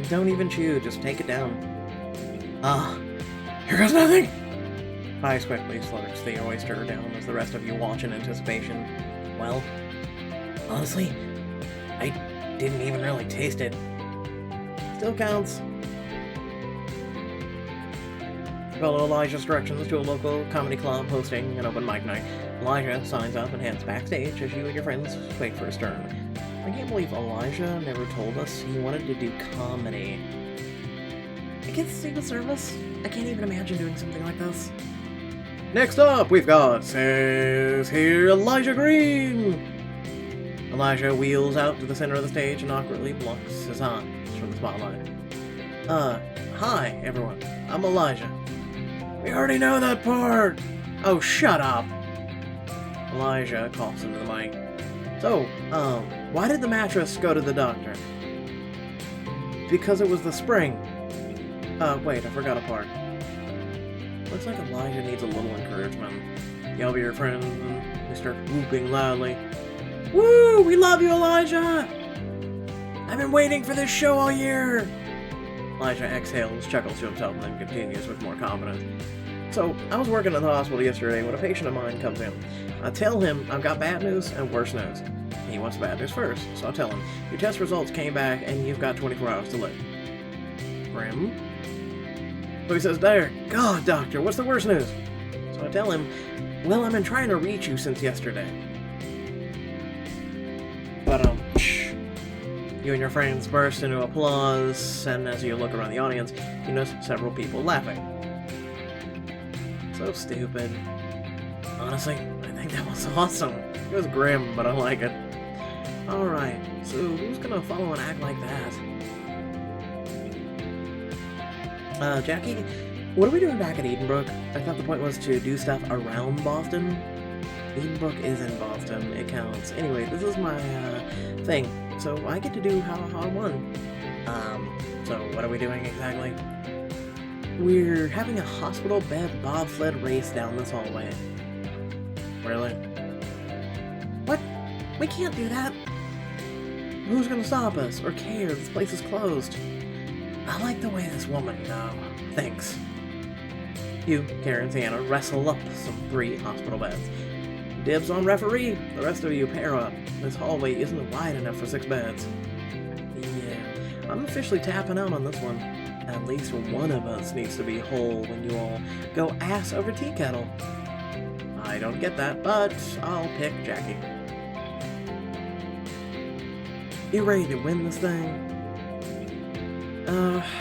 Don't even chew, just take it down. Here goes nothing! Bryce quickly slurps the oyster down as the rest of you watch in anticipation. Well, honestly, I didn't even really taste it. Still counts. Follow Elijah's directions to a local comedy club hosting an open mic night. Elijah signs up and heads backstage as you and your friends wait for his turn. I can't believe Elijah never told us he wanted to do comedy. I get Secret Service. I can't even imagine doing something like this. Next up, we've got, says here, Elijah Green! Elijah wheels out to the center of the stage and awkwardly blocks his eyes spotlight. Hi, everyone. I'm Elijah. We already know that part! Oh, shut up! Elijah coughs into the mic. So, why did the mattress go to the doctor? Because it was the spring. Wait, I forgot a part. Looks like Elijah needs a little encouragement. Y'all be your friends, and we start whooping loudly. Woo! We love you, Elijah! I've been waiting for this show all year! Elijah exhales, chuckles to himself, and then continues with more confidence. So, I was working at the hospital yesterday when a patient of mine comes in. I tell him I've got bad news and worse news. He wants the bad news first, so I tell him, your test results came back and you've got 24 hours to live. Grim? So he says, there, God, doctor, what's the worst news? So I tell him, well, I've been trying to reach you since yesterday. But, shh. You and your friends burst into applause, and as you look around the audience, you notice several people laughing. So stupid. Honestly, I think that was awesome. It was grim, but I like it. Alright, so who's gonna follow and act like that? Jackie, what are we doing back at Edenbrook? I thought the point was to do stuff around Boston. Edenbrook is in Boston, it counts. Anyway, this is my, thing, so I get to do how I want. So what are we doing exactly? We're having a hospital bed bobsled race down this hallway. Really? What? We can't do that! Who's gonna stop us, or care? This place is closed. I like the way this woman, thinks. You, Karen, and Sienna wrestle up some 3 hospital beds. Dibs on referee! The rest of you pair up. This hallway isn't wide enough for 6 beds. Yeah, I'm officially tapping out on this one. At least one of us needs to be whole when you all go ass over tea kettle. I don't get that, but I'll pick Jackie. You ready to win this thing?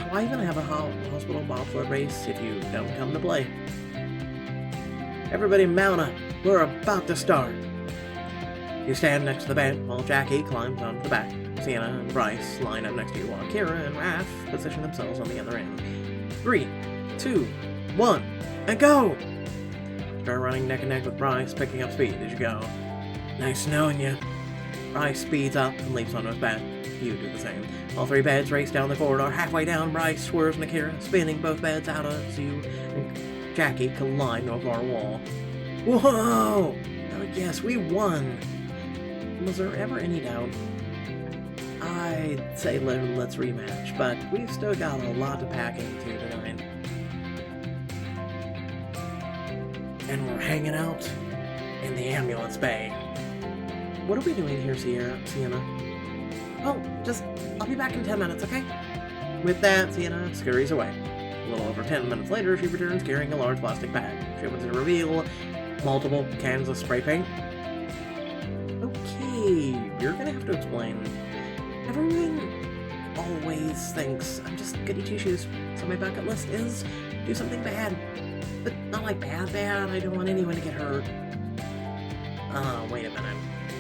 Why even have a hospital bobsled race if you don't come to play? Everybody mount up. We're about to start. You stand next to the bed while Jackie climbs onto the back. Sienna and Bryce line up next to you while Kira and Raph position themselves on the other end. 3, 2, 1, and go! Start running neck and neck with Bryce, picking up speed as you go. Nice knowing you. Bryce speeds up and leaps onto his bed. You do the same. All 3 beds race down the corridor. Halfway down, Bryce swerves into Kira, spinning both beds out as you and Jackie collide to a far wall. Whoa! Oh yes, we won! Was there ever any doubt? I'd say let's rematch, but we've still got a lot to pack into tonight. And we're hanging out in the ambulance bay. What are we doing here, Sienna? Oh, I'll be back in 10 minutes, okay? With that, Sienna scurries away. A little over 10 minutes later, she returns carrying a large plastic bag. She opens to reveal multiple cans of spray paint. Okay, you're gonna have to explain. Everyone always thinks I'm just goody two-shoes, so my bucket list is do something bad. But not like bad, I don't want anyone to get hurt. Wait a minute.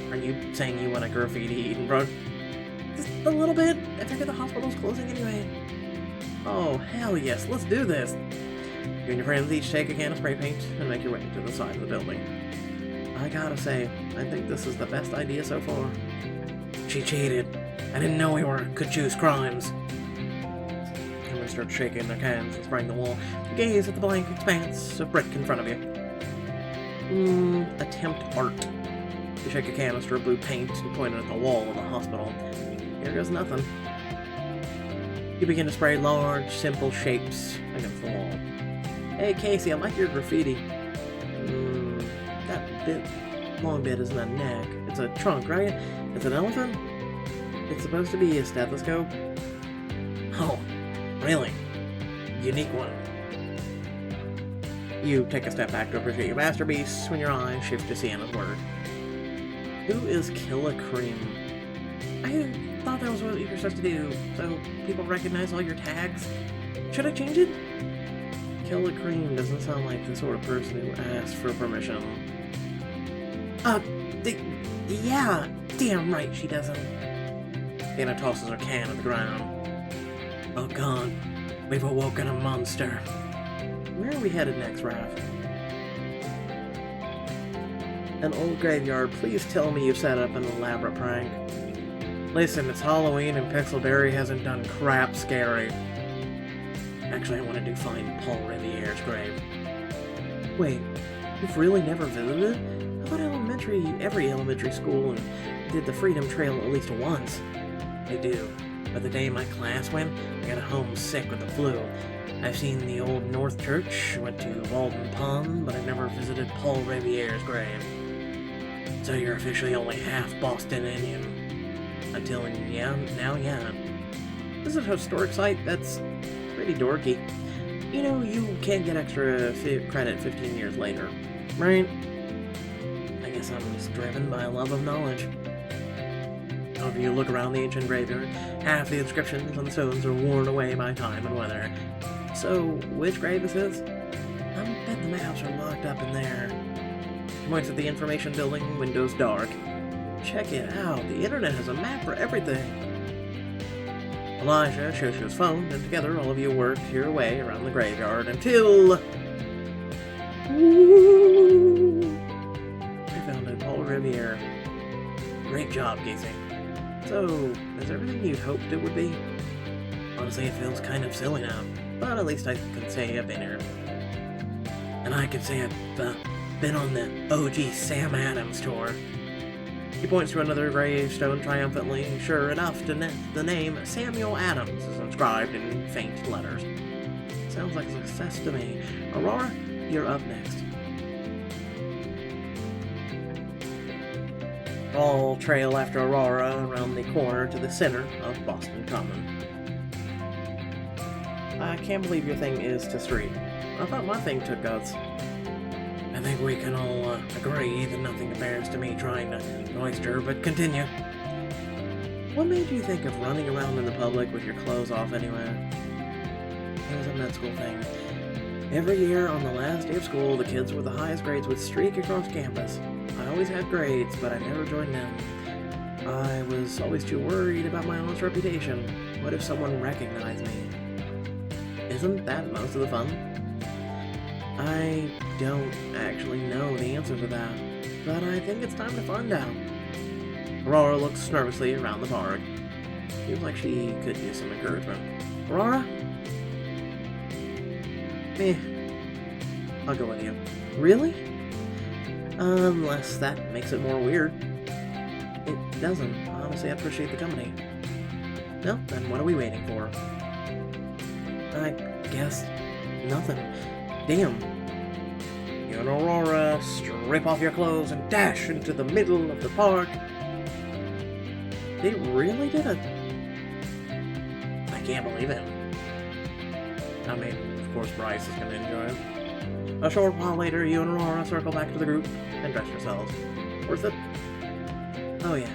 Are you saying you want to graffiti Edenbrook? Just a little bit. I figure the hospital's closing anyway. Oh, hell yes, let's do this. You and your friends each take a can of spray paint and make your way to the side of the building. I gotta say, I think this is the best idea so far. She cheated. I didn't know we could choose crimes. Everyone starts shaking their cans and spraying the wall. You gaze at the blank expanse of brick in front of you. Attempt art. You shake a canister of blue paint and point it at the wall of the hospital. Here goes nothing. You begin to spray large, simple shapes against the wall. Hey Casey, I like your graffiti. That long bit isn't a neck. It's a trunk, right? It's an elephant? It's supposed to be a stethoscope? Oh, really? Unique one. You take a step back to appreciate your masterpiece when your eyes shift to Sienna's word. Who is Killa Cream? I thought that was what you were supposed to do, so people recognize all your tags. Should I change it? Killa Cream doesn't sound like the sort of person who asks for permission. Yeah, damn right she doesn't. Sienna tosses her can on the ground. Oh God, we've awoken a monster. Where are we headed next, Raph? An old graveyard. Please tell me you've set up an elaborate prank. Listen, it's Halloween and Pixelberry hasn't done crap scary. Actually, I wanted to find Paul Riviere's grave. Wait, you've really never visited? I thought every elementary school and did the Freedom Trail at least once. They do, but the day my class went, I got home sick with the flu. I've seen the old North Church, went to Walden Pond, but I never visited Paul Riviere's grave. So you're officially only half Bostonian. Until now, yeah. This is a historic site that's pretty dorky. You know, you can't get extra credit 15 years later, right? I guess I'm just driven by a love of knowledge. If you look around the ancient graveyard, half the inscriptions on the stones are worn away by time and weather. So, which grave is this? I bet the maps are locked up in there. She points at the information building, windows dark. Check it out, the internet has a map for everything. Elijah shows you his phone, and together all of you work your way around the graveyard until... Ooh! I found it, Paul Riviere. Great job, Casey. So, is everything you'd hoped it would be? Honestly, it feels kind of silly now, but at least I can say I've been here. And I can say I've been on the OG Sam Adams tour. He points to another gravestone triumphantly. Sure enough, the name Samuel Adams is inscribed in faint letters. Sounds like a success to me. Aurora, you're up next. All trail after Aurora around the corner to the center of Boston Common. I can't believe your thing is to street. I thought my thing took guts. I think we can all agree that nothing compares to me trying to oyster, but continue. What made you think of running around in the public with your clothes off anyway? It was a med school thing. Every year on the last day of school, the kids with the highest grades would streak across campus. I always had grades, but I never joined them. I was always too worried about my honest reputation. What if someone recognized me? Isn't that most of the fun? I don't actually know the answer to that, but I think it's time to find out. Aurora looks nervously around the park. Feels like she could use some encouragement. Aurora? I'll go with you. Really? Unless that makes it more weird. It doesn't. Honestly, I appreciate the company. No, then what are we waiting for? I guess nothing. Damn. You and Aurora strip off your clothes and dash into the middle of the park. They really did it. I can't believe it. I mean, of course Bryce is going to enjoy it. A short while later, you and Aurora circle back to the group and dress yourselves. Worth it? Oh yeah.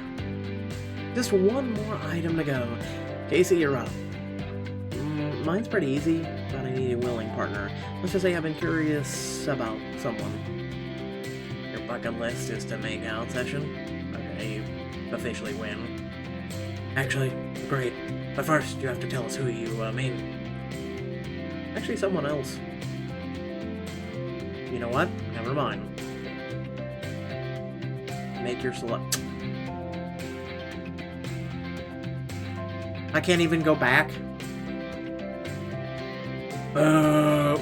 Just one more item to go. Casey, you're up. Mine's pretty easy, but I need a willing partner. Let's just say I've been curious about someone. Your bucket list is to make out session? Okay, you officially win. Actually, great. But first, you have to tell us who you mean. Actually, someone else. You know what? Never mind. Make your select. I can't even go back.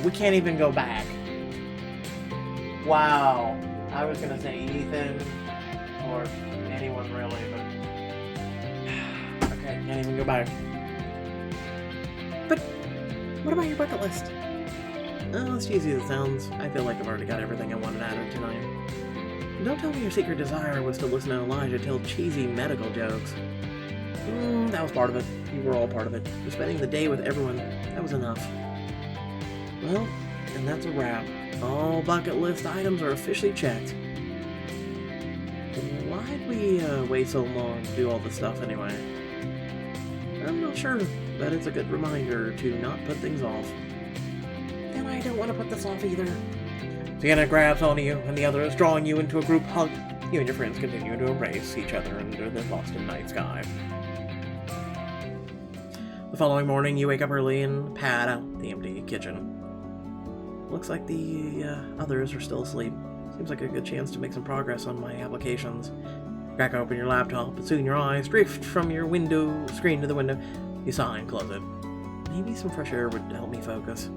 We can't even go back. Wow. I was gonna say Ethan or anyone really, but okay, can't even go back. But what about your bucket list? Oh, as cheesy as it sounds, I feel like I've already got everything I wanted out of tonight. Don't tell me your secret desire was to listen to Elijah tell cheesy medical jokes. That was part of it. You were all part of it. Just spending the day with everyone, that was enough. Well, and that's a wrap. All bucket list items are officially checked. Why'd we wait so long to do all this stuff anyway? I'm not sure, but it's a good reminder to not put things off. And I don't want to put this off either. Sienna grabs onto you, and the other is drawing you into a group hug. You and your friends continue to embrace each other under the Boston night sky. The following morning, you wake up early and pad out the empty kitchen. Looks like the others are still asleep. Seems like a good chance to make some progress on my applications. Crack open your laptop, and soon your eyes drift from your window screen to the window. You sigh and close it. Maybe some fresh air would help me focus.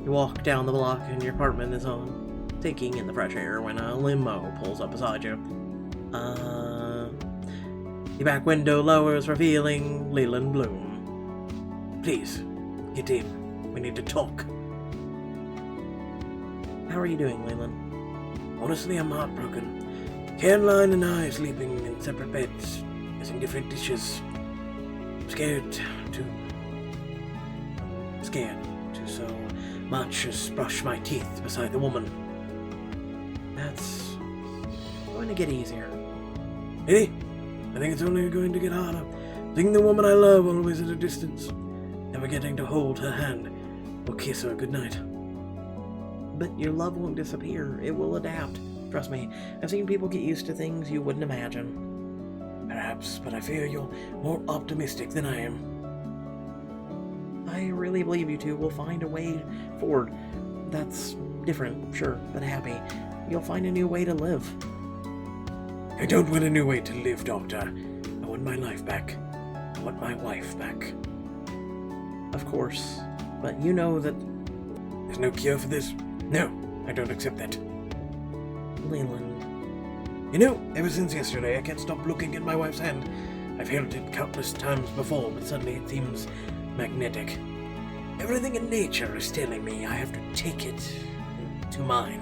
You walk down the block and your apartment is on, taking in the fresh air when a limo pulls up beside you. The back window lowers, revealing Leland Bloom. Please, get in. We need to talk. How are you doing, Leland? Honestly, I'm heartbroken. Caroline and I sleeping in separate beds, using different dishes. Scared to so much as brush my teeth beside the woman. That's going to get easier. Really? I think it's only going to get harder. Seeing the woman I love always at a distance. Never getting to hold her hand or kiss her goodnight. But your love won't disappear. It will adapt. Trust me, I've seen people get used to things you wouldn't imagine. Perhaps, but I fear you're more optimistic than I am. I really believe you two will find a way forward. That's different, sure, but happy. You'll find a new way to live. I don't want a new way to live, Doctor. I want my life back. I want my wife back. Of course, but you know that... There's no cure for this? No, I don't accept that. Leland... You know, ever since yesterday, I can't stop looking at my wife's hand. I've held it countless times before, but suddenly it seems magnetic. Everything in nature is telling me I have to take it to mine.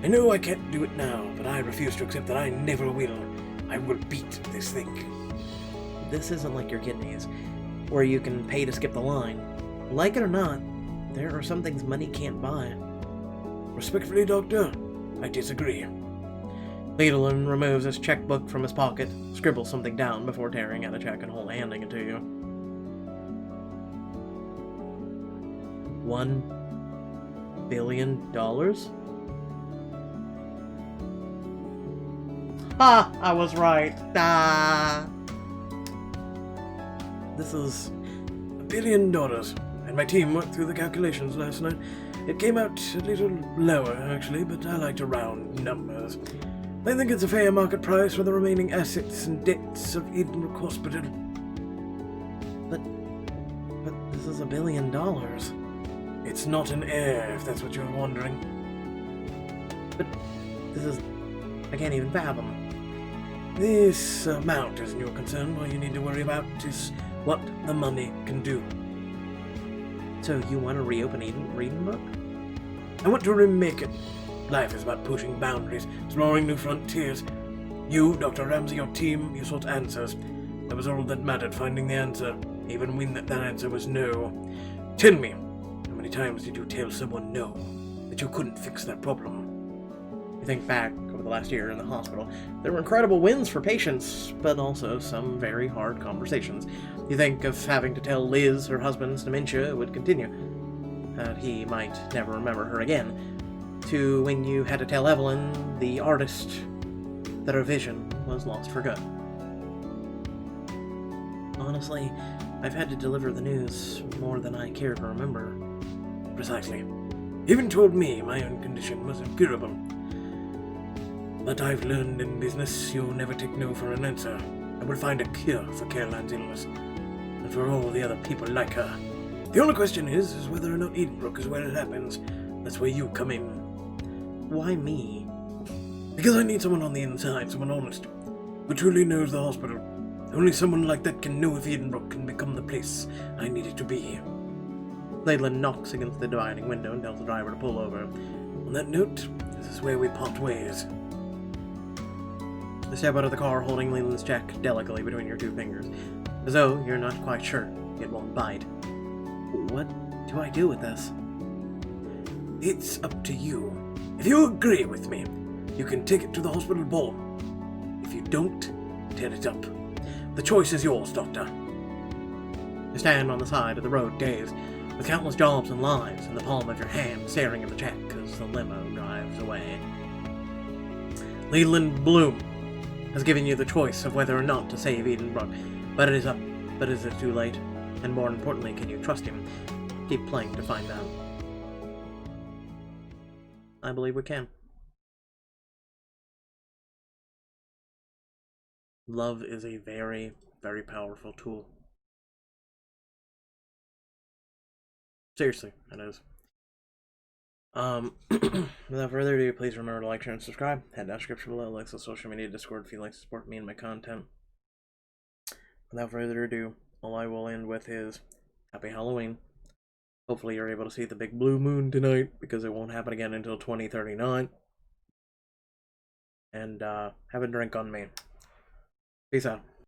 I know I can't do it now, but I refuse to accept that I never will. I will beat this thing. This isn't like your kidneys, where you can pay to skip the line. Like it or not, there are some things money can't buy. Respectfully, Doctor, I disagree. Leland removes his checkbook from his pocket, scribbles something down before tearing out a check and handing it to you. $1 billion? Ha! I was right. Ah! This is $1 billion, and my team worked through the calculations last night. It came out a little lower, actually, but I like to round numbers. I think it's a fair market price for the remaining assets and debts of Edenbrook Hospital. But this is $1 billion. It's not an heir, if that's what you're wondering. But this is... I can't even fathom. This amount isn't your concern. All you need to worry about is what the money can do. So you want to reopen Edenbrook? I want to remake it. Life is about pushing boundaries, exploring new frontiers. You, Dr. Ramsey, your team, you sought answers. That was all that mattered, finding the answer, even when that answer was no. Tell me, how many times did you tell someone no, that you couldn't fix their problem? You think back over the last year in the hospital, there were incredible wins for patients, but also some very hard conversations. You think of having to tell Liz her husband's dementia would continue, that he might never remember her again, to when you had to tell Evelyn, the artist, that her vision was lost for good. Honestly, I've had to deliver the news more than I care to remember. Precisely. You even told me my own condition was incurable. But I've learned in business you'll never take no for an answer. I will find a cure for Caroline's illness, and for all the other people like her. The only question is whether or not Edenbrook is where it happens. That's where you come in. Why me? Because I need someone on the inside, someone honest, who truly knows the hospital. Only someone like that can know if Edenbrook can become the place I need it to be. Leyland knocks against the dividing window and tells the driver to pull over. On that note, this is where we part ways. You step out of the car holding Leland's check delicately between your two fingers, as though you're not quite sure it won't bite. What do I do with this? It's up to you. If you agree with me, you can take it to the hospital ball. If you don't, tear it up. The choice is yours, Doctor. You stand on the side of the road, dazed, with countless jobs and lives in the palm of your hand, staring at the check as the limo drives away. Leland Bloom has given you the choice of whether or not to save Edenbrook, but is it too late? And more importantly, can you trust him? Keep playing to find out. I believe we can. Love is a very, very powerful tool. Seriously, it is. Without further ado, please remember to like, share, and subscribe. Head down description below, links to social media, Discord if you'd like to support me and my content. Without further ado, all I will end with is Happy Halloween. Hopefully you're able to see the big blue moon tonight, because it won't happen again until 2039. And have a drink on me. Peace out.